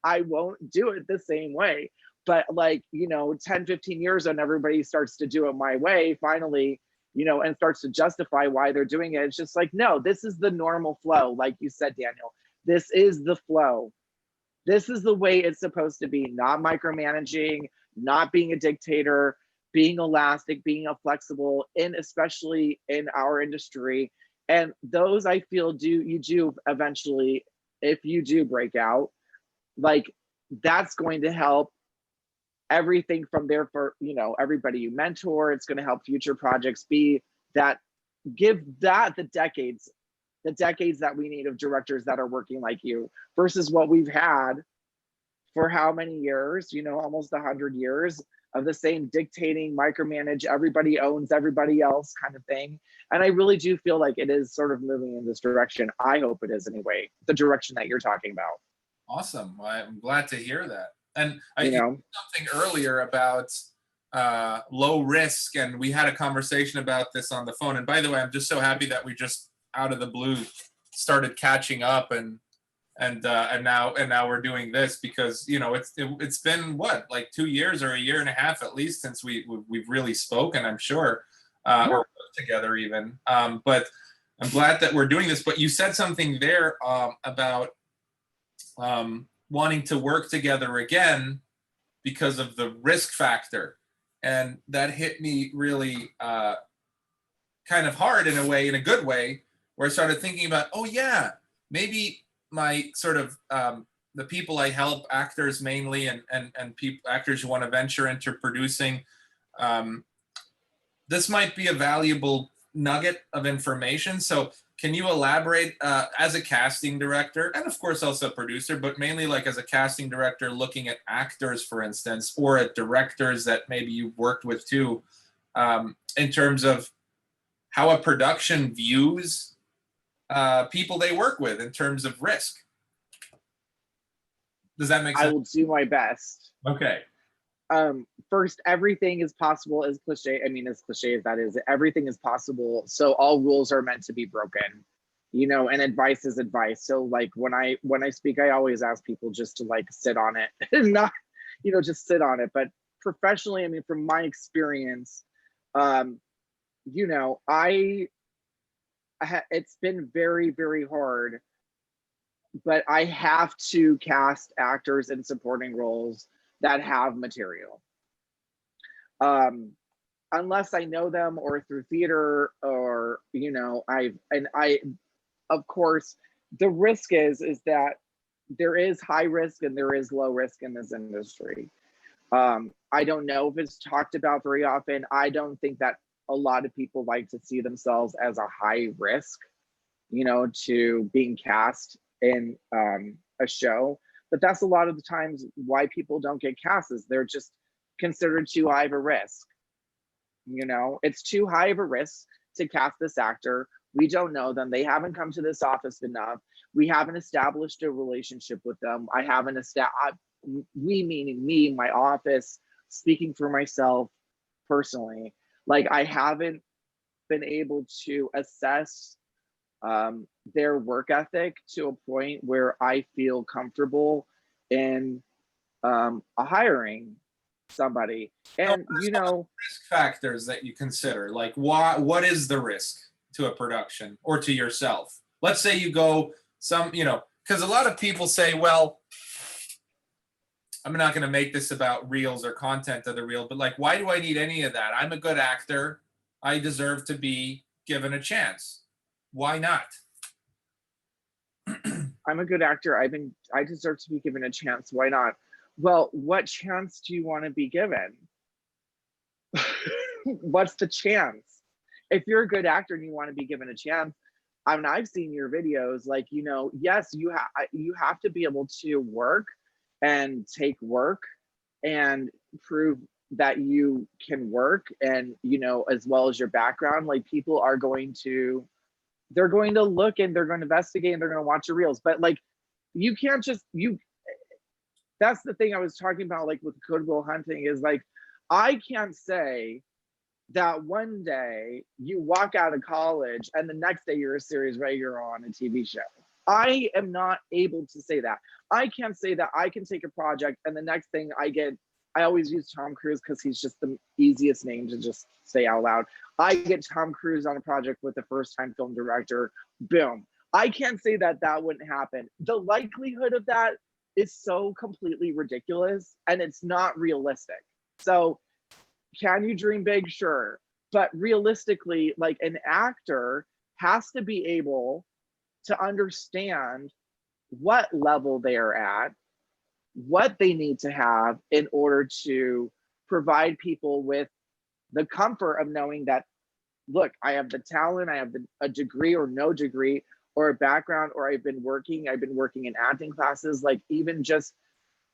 I won't do it the same way. But like, you know, 10, 15 years and everybody starts to do it my way, finally, you know, and starts to justify why they're doing it. It's just like, no, this is the normal flow. Like you said, Daniel, this is the flow. This is the way it's supposed to be, not micromanaging, not being a dictator, being elastic, being flexible, and especially in our industry. And those I feel you do eventually, if you do break out, like that's going to help everything from there for, you know, everybody you mentor. It's going to help future projects be that, give that the decades that we need of directors that are working like you versus what we've had for how many years, you know, almost 100 years of the same dictating, micromanage, everybody owns everybody else kind of thing. And I really do feel like it is sort of moving in this direction. I hope it is anyway, the direction that you're talking about. Awesome. Well, I'm glad to hear that. And I You you know, said something earlier about low risk, and we had a conversation about this on the phone. And by the way, I'm just so happy that we just out of the blue started catching up, and now we're doing this, because you know it's been what, like 2 years or a year and a half at least since we've really spoken, I'm sure, yeah. or worked together even. But I'm glad that we're doing this. But you said something there about wanting to work together again because of the risk factor, and that hit me really kind of hard in a way, in a good way, where I started thinking about, oh yeah, maybe my sort of the people I help, actors mainly, and people, actors who want to venture into producing, this might be a valuable nugget of information. So can you elaborate, as a casting director, and of course also a producer, but mainly like as a casting director looking at actors, for instance, or at directors that maybe you've worked with too, in terms of how a production views people they work with in terms of risk? Does that make I sense? will do my best. Okay. First, everything is possible, as cliche, I mean, as cliche as that is, everything is possible. So all rules are meant to be broken, you know, and advice is advice. So like when I speak, I always ask people just to like sit on it and not, you know, just sit on it. But professionally, I mean, from my experience, you know, it's been very, very hard, but I have to cast actors in supporting roles that have material. Unless I know them or through theater, or, you know, of course, the risk is that there is high risk and there is low risk in this industry. I don't know if it's talked about very often. I don't think that a lot of people like to see themselves as a high risk, you know, to being cast in a show. But that's a lot of the times why people don't get cast, is they're just considered too high of a risk. You know, it's too high of a risk to cast this actor. We don't know them. They haven't come to this office enough. We haven't established a relationship with them. I haven't established, we meaning me, my office, speaking for myself personally, like I haven't been able to assess their work ethic to a point where I feel comfortable in hiring somebody. So And, what are you some of the know, risk factors that you consider? Like, what is the risk to a production or to yourself? Let's say you go some, you know, because a lot of people say, well, I'm not going to make this about reels or content of the reel, but like, why do I need any of that? I'm a good actor. I deserve to be given a chance. Why not? I'm a good actor. I deserve to be given a chance. Why not? Well, what chance do you want to be given? What's the chance? If you're a good actor and you want to be given a chance, I mean, I've seen your videos, like, you know, yes, you have to be able to work and take work and prove that you can work, and, you know, as well as your background. Like, people are going to, they're going to look and they're going to investigate and they're going to watch your reels. But like, you can't just, you, that's the thing I was talking about, like with Good Will Hunting, is like, I can't say that one day you walk out of college and the next day you're a series regular on a TV show. I am not able to say that. I can't say that I can take a project and the next thing I get, I always use Tom Cruise because he's just the easiest name to just say out loud. I get Tom Cruise on a project with a first time film director, boom. I can't say that that wouldn't happen. The likelihood of that is so completely ridiculous and it's not realistic. So, can you dream big? Sure. But realistically, like, an actor has to be able to understand what level they're at, what they need to have in order to provide people with the comfort of knowing that, look, I have the talent, I have a degree or no degree or a background, or I've been working in acting classes, like, even just,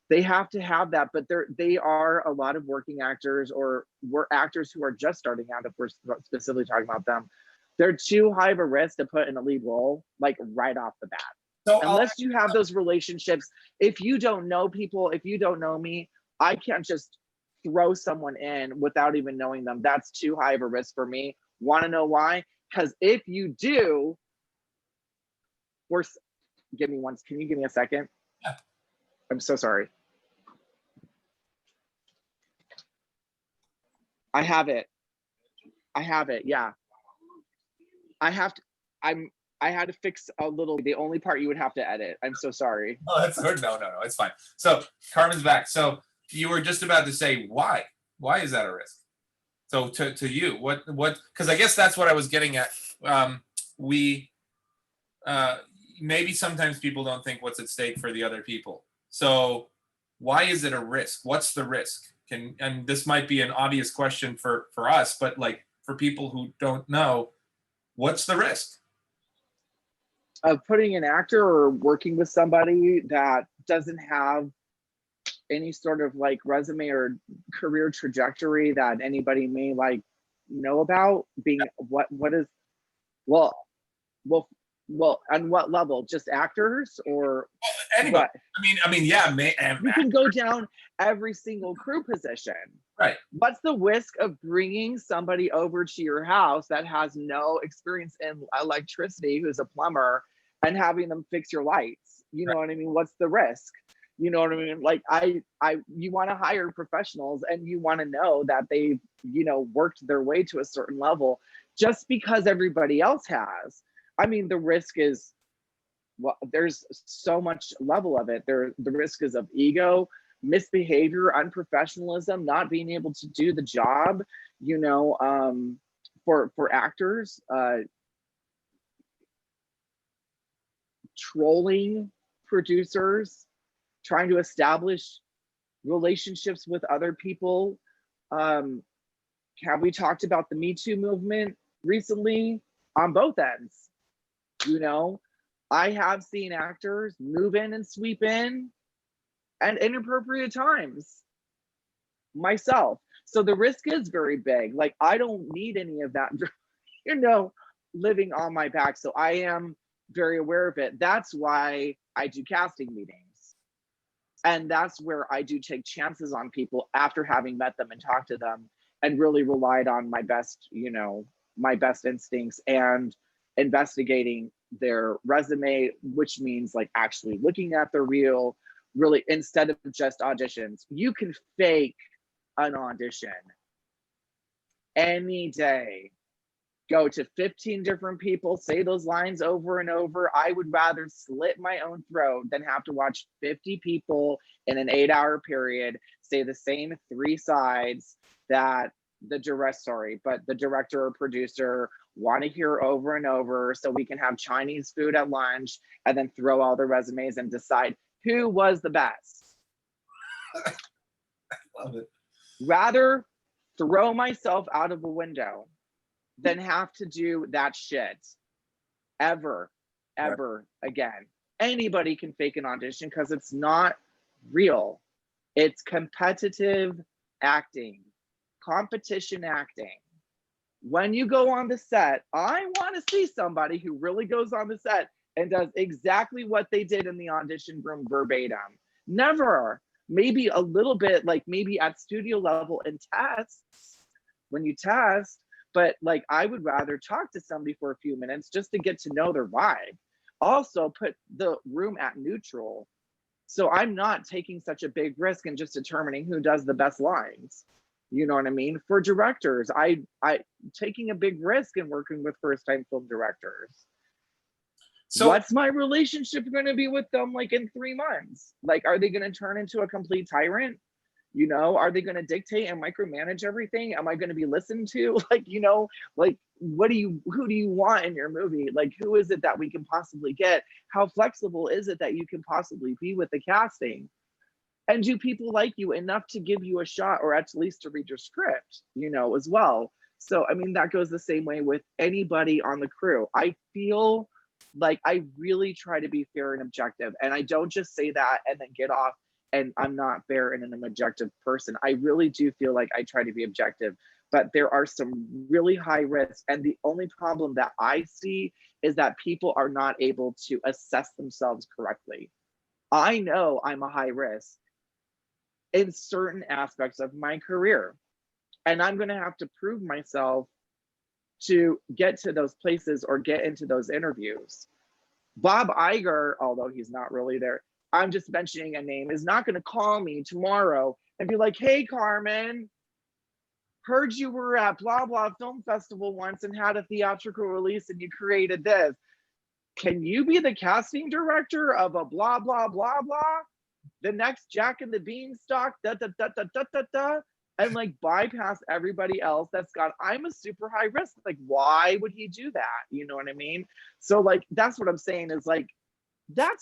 they have to have that. But they are a lot of working actors, or we're actors who are just starting out, if we're specifically talking about them, they're too high of a risk to put in a lead role, like, right off the bat. So Unless you have those relationships. If you don't know people, if you don't know me, I can't just throw someone in without even knowing them. That's too high of a risk for me. Want to know why? Because if you do, we're, give me one, can you give me a second? Yeah. I'm so sorry. I have it. Yeah. I had to fix a little, the only part you would have to edit. I'm so sorry. Oh, that's no, it's fine. So Carmen's back. So you were just about to say why? Why is that a risk? So to you, what? Because I guess that's what I was getting at. We maybe sometimes people don't think what's at stake for the other people. So why is it a risk? What's the risk? And this might be an obvious question for us, but like for people who don't know, what's the risk Of putting an actor or working with somebody that doesn't have any sort of like resume or career trajectory that anybody may like know about, being what is, well well on what level? Just actors or anybody? what? I mean, yeah, You can go down every single crew position. right. What's the risk of bringing somebody over to your house that has no experience in electricity, who's a plumber, and having them fix your lights? You know what I mean? What's the risk? You know what I mean? Like, you want to hire professionals and you want to know that they've, you know, worked their way to a certain level. Just because everybody else has, I mean, the risk is, well, there's so much level of it. The risk is of ego, misbehavior, unprofessionalism, not being able to do the job, you know, for actors, trolling producers, trying to establish relationships with other people. Have we talked about the Me Too movement recently? On both ends, you know, I have seen actors move in and sweep in at inappropriate times myself. So the risk is very big. Like, I don't need any of that, you know, living on my back. So I am very aware of it. That's why I do casting meetings. And that's where I do take chances on people after having met them and talked to them, and really relied on my best, you know, my best instincts and investigating their resume, which means like actually looking at their reel, really, instead of just auditions. You can fake an audition any day. Go to 15 different people, say those lines over and over. I would rather slit my own throat than have to watch 50 people in an 8-hour period say the same 3 sides that the director or producer want to hear over and over, so we can have Chinese food at lunch and then throw all the resumes and decide who was the best. Love it. Rather throw myself out of a window than have to do that shit. ever, Right. ever again. Anybody can fake an audition because it's not real. It's competitive acting, competition acting. When you go on the set, I want to see somebody who really goes on the set and does exactly what they did in the audition room verbatim. Never. Maybe a little bit, like maybe at studio level and tests when you test, but like I would rather talk to somebody for a few minutes just to get to know their vibe. Also, put the room at neutral. So I'm not taking such a big risk in just determining who does the best lines. You know what I mean? For directors, I taking a big risk in working with first time film directors. So What's my relationship going to be with them like in 3 months? Like, are they going to turn into a complete tyrant? You know, are they going to dictate and micromanage everything? Am I going to be listened to? Like, you know, like who do you want in your movie? Like, who is it that we can possibly get? How flexible is it that you can possibly be with the casting? And do people like you enough to give you a shot or at least to read your script, you know, as well? So, I mean, that goes the same way with anybody on the crew. I feel like I really try to be fair and objective. And I don't just say that and then get off and I'm not fair and an objective person. I really do feel like I try to be objective, but there are some really high risks. And the only problem that I see is that people are not able to assess themselves correctly. I know I'm a high risk in certain aspects of my career. And I'm going to have to prove myself to get to those places or get into those interviews. Bob Iger, although he's not really there, I'm just mentioning a name, is not going to call me tomorrow and be like, hey, Carmen, heard you were at blah, blah film festival once and had a theatrical release and you created this. Can you be the casting director of a blah, blah, blah, blah? The next Jack and the Beanstalk, da da da da da da da, and like bypass everybody else that's got. I'm a super high risk. Like, why would he do that? You know what I mean? So like, that's what I'm saying is like, that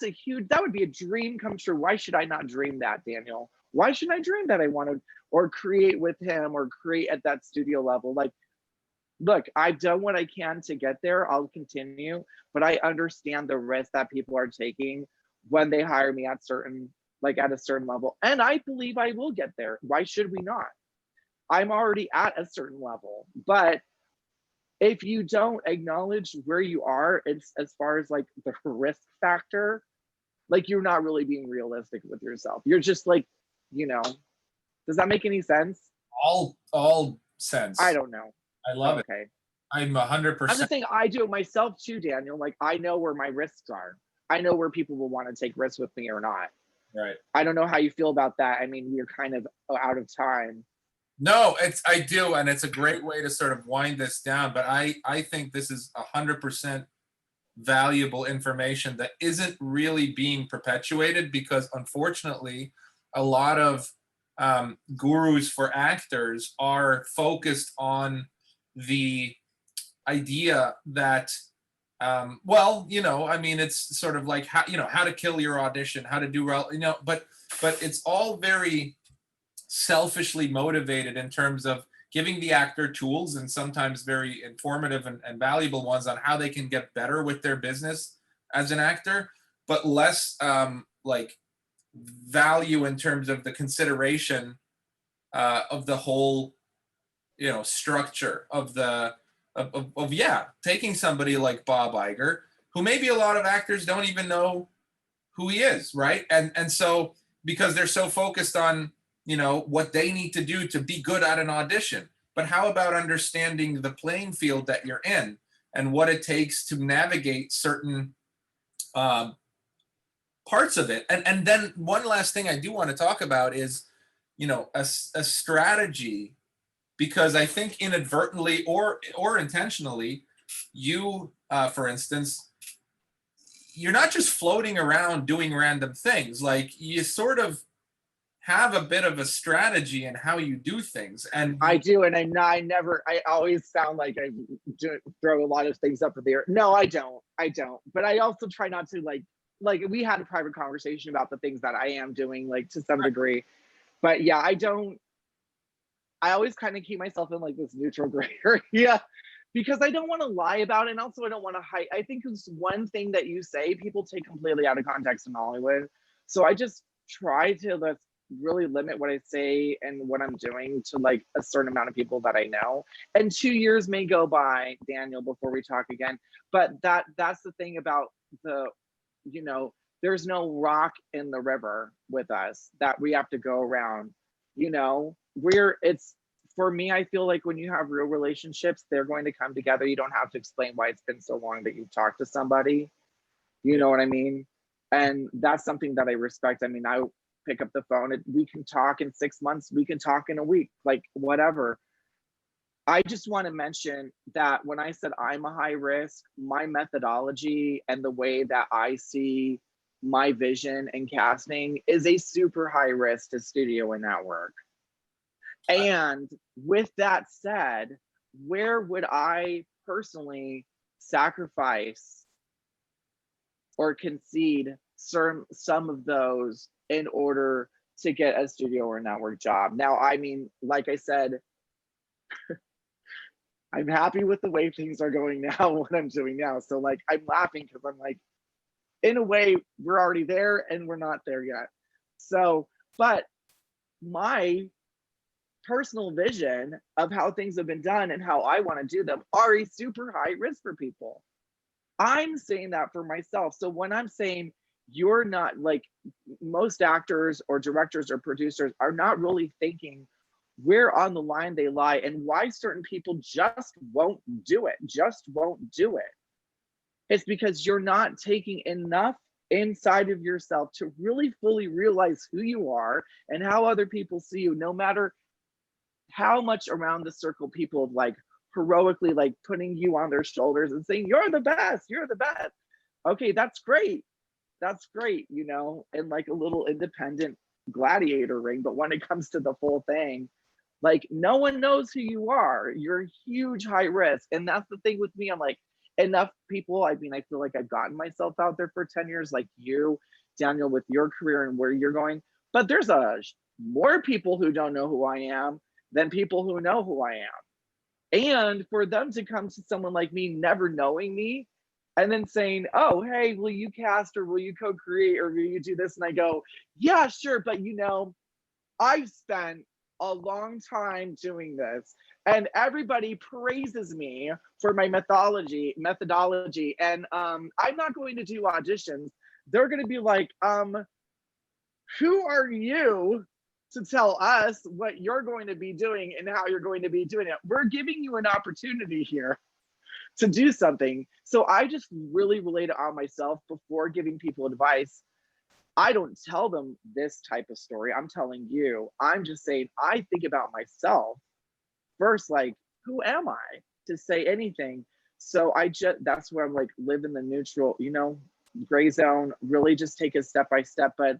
would be a dream come true. Why should I not dream that, Daniel? Why should I dream that I want to or create with him or create at that studio level? Like, look, I've done what I can to get there. I'll continue, but I understand the risk that people are taking when they hire me at a certain level. And I believe I will get there. Why should we not? I'm already at a certain level. But if you don't acknowledge where you are, it's as far as like the risk factor, like you're not really being realistic with yourself. You're just like, you know, does that make any sense? all sense. I don't know. I love it. Okay. I'm I'm 100%. just saying I do it myself too, Daniel. Like I know where my risks are. I know where people will want to take risks with me or not. Right. I don't know how you feel about that. I mean, we're kind of out of time. No, I do, and it's a great way to sort of wind this down. But I think this is 100% valuable information that isn't really being perpetuated because unfortunately, a lot of gurus for actors are focused on the idea that well, you know, I mean, it's sort of like how to kill your audition, how to do well, you know, but it's all very selfishly motivated in terms of giving the actor tools and sometimes very informative and valuable ones on how they can get better with their business as an actor, but less like value in terms of the consideration of the whole, you know, structure of the of yeah, taking somebody like Bob Iger, who maybe a lot of actors don't even know who he is, right? And so because they're so focused on, you know, what they need to do to be good at an audition, but how about understanding the playing field that you're in and what it takes to navigate certain parts of it? And then one last thing I do want to talk about is, you know, a strategy, because I think inadvertently or intentionally, you, for instance, you're not just floating around doing random things. Like you sort of have a bit of a strategy in how you do things. And I do, and I always sound like I throw a lot of things up in the air. No, I don't. But I also try not to like we had a private conversation about the things that I am doing, like to some degree. But yeah, I don't. I always kind of keep myself in like this neutral gray area because I don't want to lie about it, and also I don't want to hide. I think it's one thing that you say, people take completely out of context in Hollywood. So I just try to really limit what I say and what I'm doing to like a certain amount of people that I know. And 2 years may go by, Daniel, before we talk again. But that's the thing about the, you know, there's no rock in the river with us that we have to go around. You know, it's, for me, I feel like when you have real relationships, they're going to come together. You don't have to explain why it's been so long that you've talked to somebody. You know what I mean? And that's something that I respect. I mean, I pick up the phone and we can talk in 6 months, we can talk in a week, like whatever. I just want to mention that when I said I'm a high risk, my methodology and the way that I see my vision and casting is a super high risk to studio and network. And with that said, where would I personally sacrifice or concede some of those in order to get a studio or network job? Now, I mean, like I said, I'm happy with the way things are going now, what I'm doing now. So like, I'm laughing because I'm like, in a way, we're already there and we're not there yet. So, but my personal vision of how things have been done and how I want to do them are a super high risk for people. I'm saying that for myself. So when I'm saying you're not, like, most actors or directors or producers are not really thinking where on the line they lie and why certain people just won't do it, it's because you're not taking enough inside of yourself to really fully realize who you are and how other people see you, no matter how much around the circle people have like heroically like putting you on their shoulders and saying you're the best, okay, that's great, you know, and like a little independent gladiator ring. But when it comes to the full thing, like, no one knows who you are. You're huge high risk. And that's the thing with me. I'm like, enough people, I mean, I feel like I've gotten myself out there for 10 years, like you, Daniel, with your career and where you're going. But there's more people who don't know who I am than people who know who I am. And for them to come to someone like me, never knowing me, and then saying, oh, hey, will you cast or will you co-create or will you do this? And I go, yeah, sure. But you know, I've spent a long time doing this and everybody praises me for my methodology. And I'm not going to do auditions. They're going to be like, who are you to tell us what you're going to be doing and how you're going to be doing it? We're giving you an opportunity here to do something. So I just really relate it on myself before giving people advice. I don't tell them this type of story. I'm telling you, I'm just saying, I think about myself first, like, who am I to say anything? So that's where I'm like, live in the neutral, you know, gray zone, really just take it step by step. But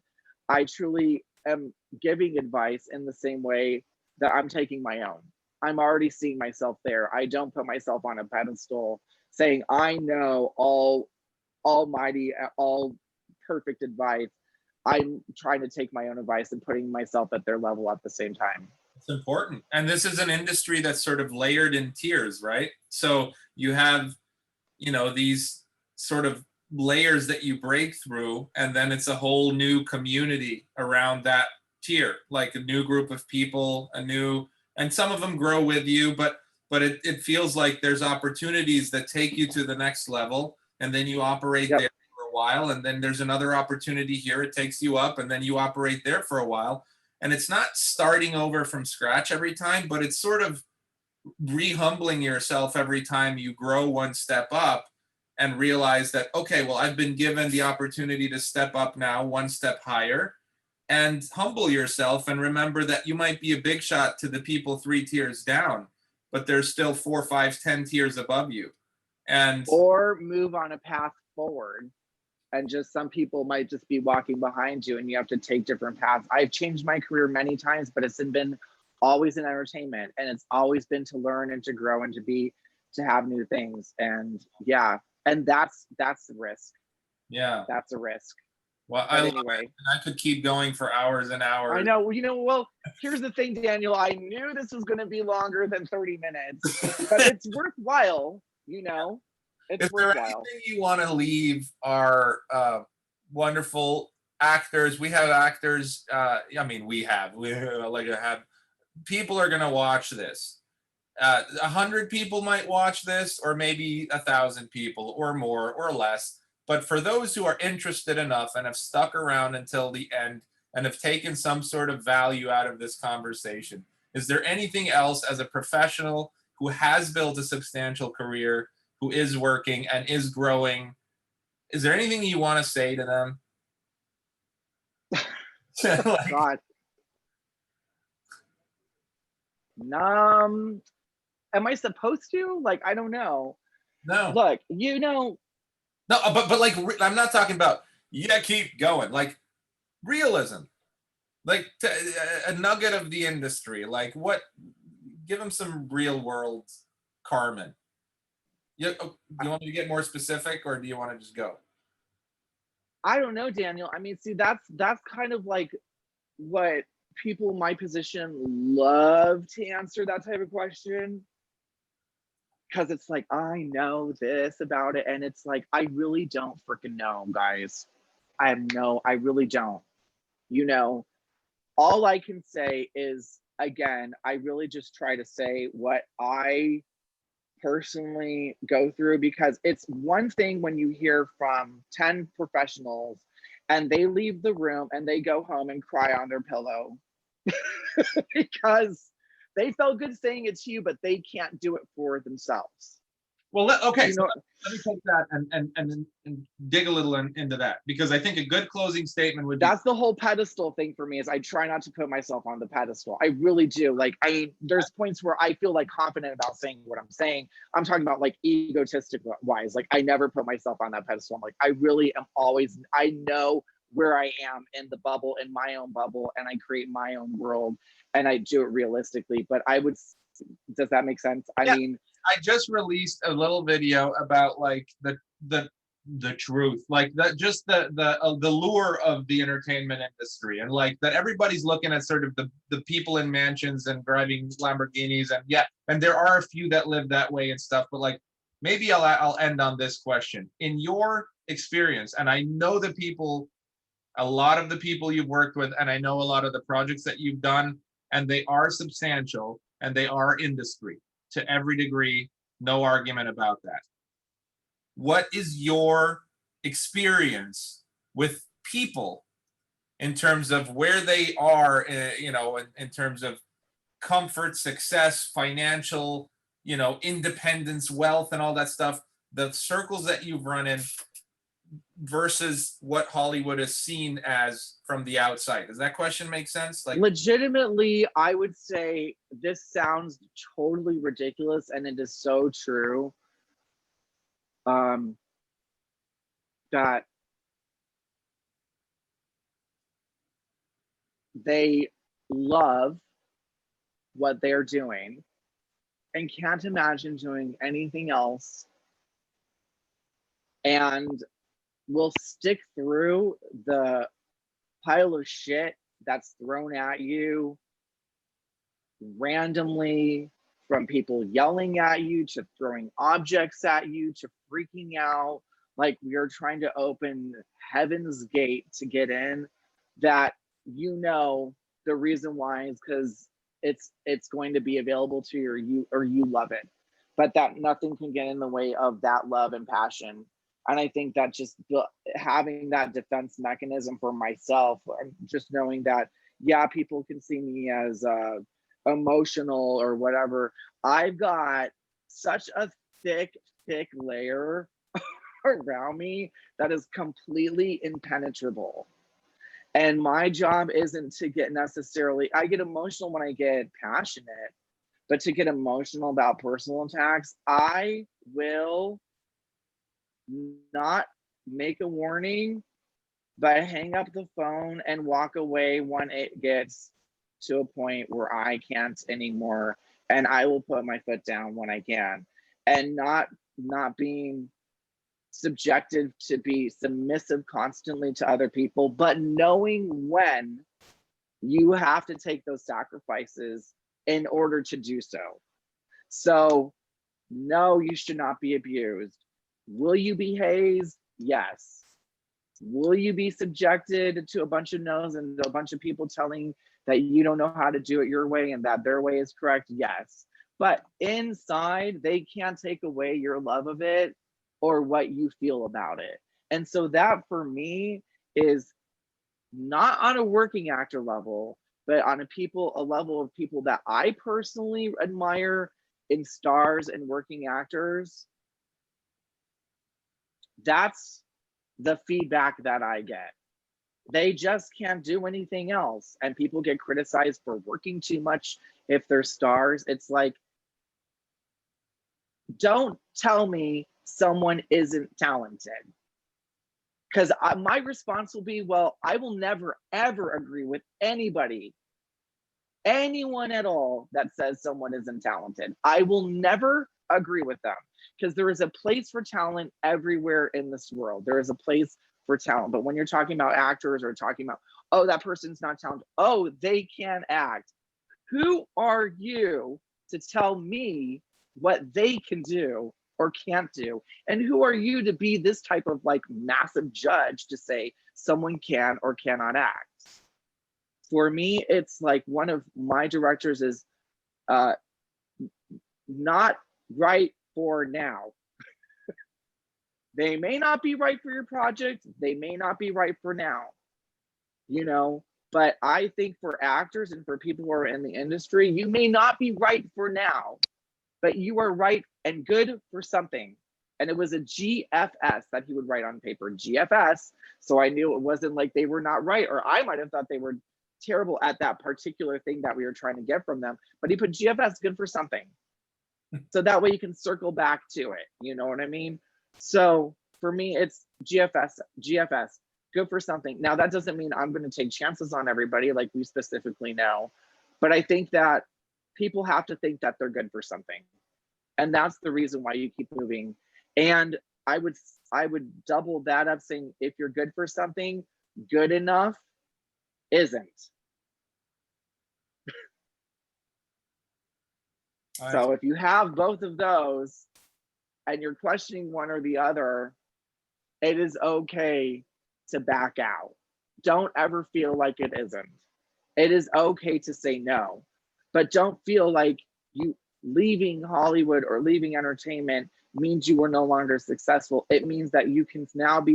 I truly am giving advice in the same way that I'm taking my own. I'm already seeing myself there. I don't put myself on a pedestal saying, I know all almighty, all perfect advice. I'm trying to take my own advice and putting myself at their level at the same time. It's important. And this is an industry that's sort of layered in tiers, right? So you have, you know, these sort of layers that you break through, and then it's a whole new community around that tier, like a new group of people, and some of them grow with you, but it feels like there's opportunities that take you to the next level, and then you operate Yep. there for a while, and then there's another opportunity here, it takes you up, and then you operate there for a while. And it's not starting over from scratch every time, but it's sort of rehumbling yourself every time you grow one step up and realize that, okay, well, I've been given the opportunity to step up now one step higher, and humble yourself and remember that you might be a big shot to the people 3 tiers down, but there's still 4, 5, 10 tiers above you. And or move on a path forward, and just some people might just be walking behind you and you have to take different paths. I've changed my career many times, but it's been always in entertainment, and it's always been to learn and to grow and to have new things. And yeah, and that's the risk. yeah, That's a risk. Well, I But love anyway, it. And I could keep going for hours and I hours. know, well, here's the thing, Daniel. I knew this was going to be longer than 30 minutes, but it's worthwhile, it's Is there worthwhile. anything you want to leave our wonderful actors? We have actors. I mean, we like have people are going to watch this. 100 people might watch this, or maybe 1,000 people, or more, or less. But for those who are interested enough and have stuck around until the end and have taken some sort of value out of this conversation, is there anything else as a professional who has built a substantial career, who is working and is growing? Is there anything you want to say to them? Like, God. Am I supposed to? Like, I don't know. no, Look, no, but like, I'm not talking about, yeah, keep going. Like, realism. Like a nugget of the industry. Like, what? Give them some real world Carmen. Do you want me to get more specific, or do you want to just go? I don't know, Daniel. I mean, see, that's kind of like what people in my position love to answer that type of question, because it's like, I know this about it, and it's like, I really don't freaking know, guys. I really don't. You know, all I can say is, again, I really just try to say what I personally go through, because it's one thing when you hear from 10 professionals and they leave the room and they go home and cry on their pillow because they felt good saying it to you, but they can't do it for themselves. Well, okay, You so know, let me take that and dig a little into that, because I think a good closing statement would be, that's the whole pedestal thing for me, is I try not to put myself on the pedestal. I really do. Like, there's points where I feel like confident about saying what I'm saying. I'm talking about like egotistic wise. Like, I never put myself on that pedestal. I'm like, I really am always, I know where I am in the bubble, in my own bubble, and I create my own world and I do it realistically. But I would, does that make sense? I yeah. mean, I just released a little video about like the truth, like that, just the lure of the entertainment industry, and like that everybody's looking at sort of the people in mansions and driving Lamborghinis, and yeah, and there are a few that live that way and stuff, but like, maybe I'll end on this question. In your experience, and I know the people, a lot of the people you've worked with, and I know a lot of the projects that you've done, and they are substantial and they are industry to every degree, no argument about that. What is your experience with people in terms of where they are, in terms of comfort, success, financial, independence, wealth, and all that stuff, the circles that you've run in versus what Hollywood is seen as from the outside? Does that question make sense? Like, legitimately, I would say this sounds totally ridiculous, and it is so true. That they love what they're doing and can't imagine doing anything else, and will stick through the pile of shit that's thrown at you randomly, from people yelling at you to throwing objects at you to freaking out like we are trying to open heaven's gate to get in. That, the reason why is because it's going to be available to you, or you love it, but that nothing can get in the way of that love and passion. And I think that just having that defense mechanism for myself, just knowing that, yeah, people can see me as emotional or whatever. I've got such a thick layer around me that is completely impenetrable. And my job isn't to get necessarily, I get emotional when I get passionate, but to get emotional about personal attacks, I will not make a warning, but hang up the phone and walk away when it gets to a point where I can't anymore. And I will put my foot down when I can. And not being subjected to be submissive constantly to other people, but knowing when you have to take those sacrifices in order to do so. So, no, you should not be abused. Will you be hazed? Yes. Will you be subjected to a bunch of no's and a bunch of people telling that you don't know how to do it your way and that their way is correct? Yes. But inside, they can't take away your love of it or what you feel about it. And so that for me is not on a working actor level, but on a level of people that I personally admire in stars and working actors. That's the feedback that I get. They just can't do anything else. And people get criticized for working too much if they're stars. It's like, don't tell me someone isn't talented. Because my response will be, well, I will never, ever agree with anybody, anyone at all that says someone isn't talented. I will never agree with them, because there is a place for talent everywhere in this world. There is a place for talent. But when you're talking about actors or talking about, oh, that person's not talented, oh, they can act. Who are you to tell me what they can do or can't do? And who are you to be this type of like massive judge to say someone can or cannot act? For me, it's like one of my directors is not right for now. They may not be right for your project. They may not be right for now, you know, but I think for actors and for people who are in the industry, you may not be right for now, but you are right and good for something. And it was a GFS that he would write on paper, GFS. So I knew it wasn't like they were not right, or I might have thought they were terrible at that particular thing that we were trying to get from them. But he put GFS, good for something. So that way you can circle back to it. You know what I mean? So for me, it's GFS, good for something. Now, that doesn't mean I'm going to take chances on everybody like we specifically know. But I think that people have to think that they're good for something. And that's the reason why you keep moving. And I would double that up, saying if you're good for something, good enough isn't. So if you have both of those and you're questioning one or the other, it is okay to back out. Don't ever feel like it isn't. It is okay to say no, but don't feel like you leaving Hollywood or leaving entertainment means you were no longer successful. It means that you can now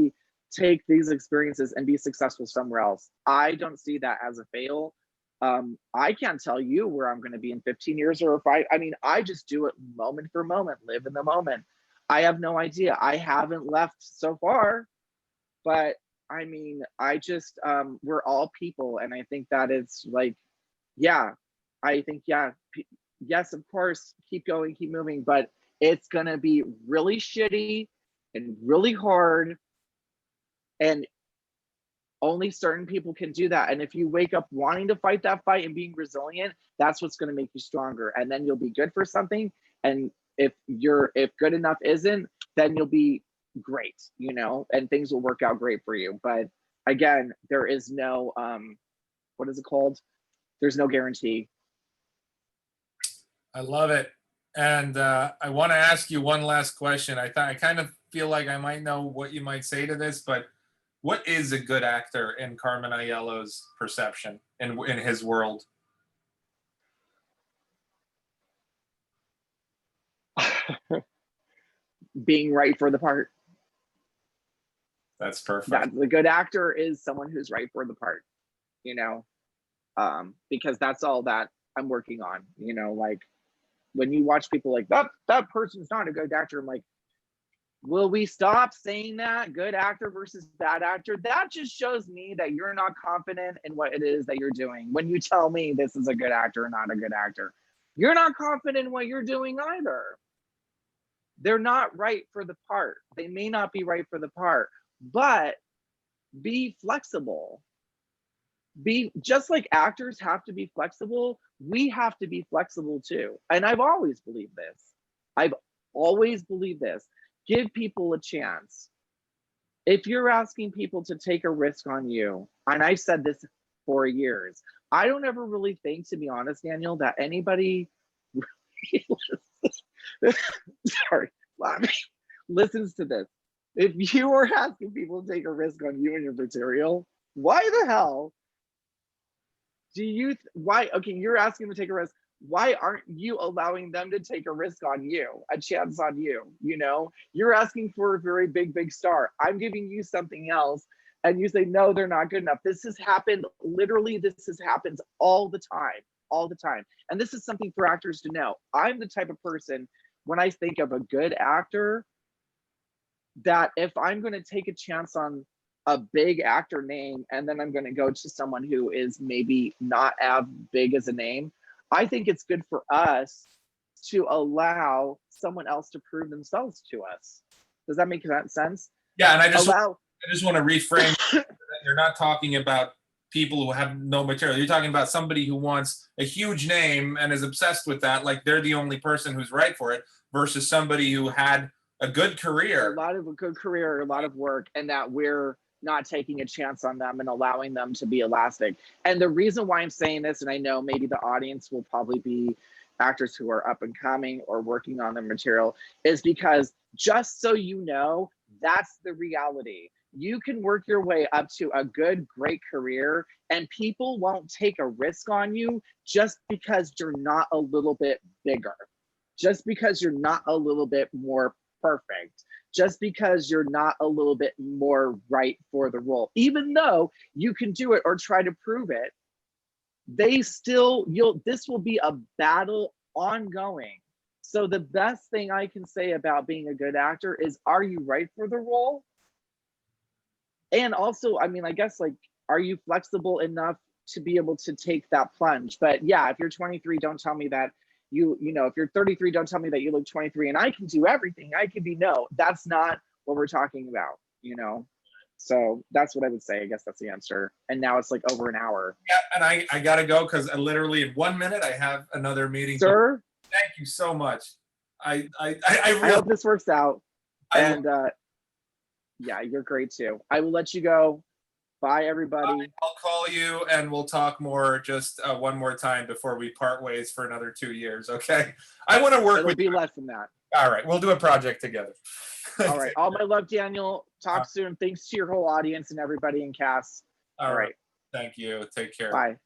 take these experiences and be successful somewhere else. I don't see that as a fail. I can't tell you where I'm going to be in 15 years or I mean, I just do it moment for moment, live in the moment. I have no idea. I haven't left so far, but I mean, I just, we're all people. And I think that it's like, yeah, I think, yeah, yes, of course, keep going, keep moving, but it's going to be really shitty and really hard. And only certain people can do that. And if you wake up wanting to fight that fight and being resilient, that's what's going to make you stronger. And then you'll be good for something. And if good enough isn't, then you'll be great, you know, and things will work out great for you. But again, there is no, what is it called? There's no guarantee. I love it. And I want to ask you one last question. I kind of feel like I might know what you might say to this, but what is a good actor in Carmen Aiello's perception, in his world? Being right for the part. That's perfect. That the good actor is someone who's right for the part, you know, because that's all that I'm working on, you know, like when you watch people like that person's not a good actor, I'm like, will we stop saying that? Good actor versus bad actor? That just shows me that you're not confident in what it is that you're doing. When you tell me this is a good actor or not a good actor, you're not confident in what you're doing either. They're not right for the part. They may not be right for the part, but be flexible. Be just like actors have to be flexible, we have to be flexible too. And I've always believed this. I've always believed this. Give people a chance. If you're asking people to take a risk on you, and I've said this for years, I don't ever really think, to be honest, Daniel, that anybody sorry, listens to this. If you are asking people to take a risk on you and your material, why the hell do you, why, okay, you're asking them to take a risk. Why aren't you allowing them to take a risk on you, a chance on you? You know, you're asking for a very big star. I'm giving you something else. And you say, no, they're not good enough. This has happened, literally, this happens all the time. And this is something for actors to know. I'm the type of person, when I think of a good actor, that if I'm going to take a chance on a big actor name and then I'm going to go to someone who is maybe not as big as a name, I think it's good for us to allow someone else to prove themselves to us. Does that make sense? Yeah, and I just want to reframe that you're not talking about people who have no material. You're talking about somebody who wants a huge name and is obsessed with that, like they're the only person who's right for it, versus somebody who had a good career. A lot of a good career, a lot of work, and that we're not taking a chance on them and allowing them to be elastic. And the reason why I'm saying this, and I know maybe the audience will probably be actors who are up and coming or working on their material, is because, just so you know, that's the reality. You can work your way up to a good, great career, and people won't take a risk on you just because you're not a little bit bigger, just because you're not a little bit more perfect, just because you're not a little bit more right for the role. Even though you can do it or try to prove it, this will be a battle ongoing. So the best thing I can say about being a good actor is, are you right for the role? And also, I mean, I guess, like, are you flexible enough to be able to take that plunge? But yeah, if you're 23, don't tell me that you know, if you're 33, don't tell me that you look 23 and I can do everything. I can be, no, that's not what we're talking about, you know? So that's what I would say. I guess that's the answer. And now it's like over an hour. Yeah, and I gotta go because literally in 1 minute I have another meeting. Sir, thank you so much. I hope this works out. And yeah, you're great too. I will let you go. Bye, everybody. I'll call you and we'll talk more just one more time before we part ways for another 2 years. Okay. I want to work with you. It'll be less than that. All right. We'll do a project together. All right. All my love, Daniel. Talk soon. Thanks to your whole audience and everybody in cast. All right. Thank you. Take care. Bye.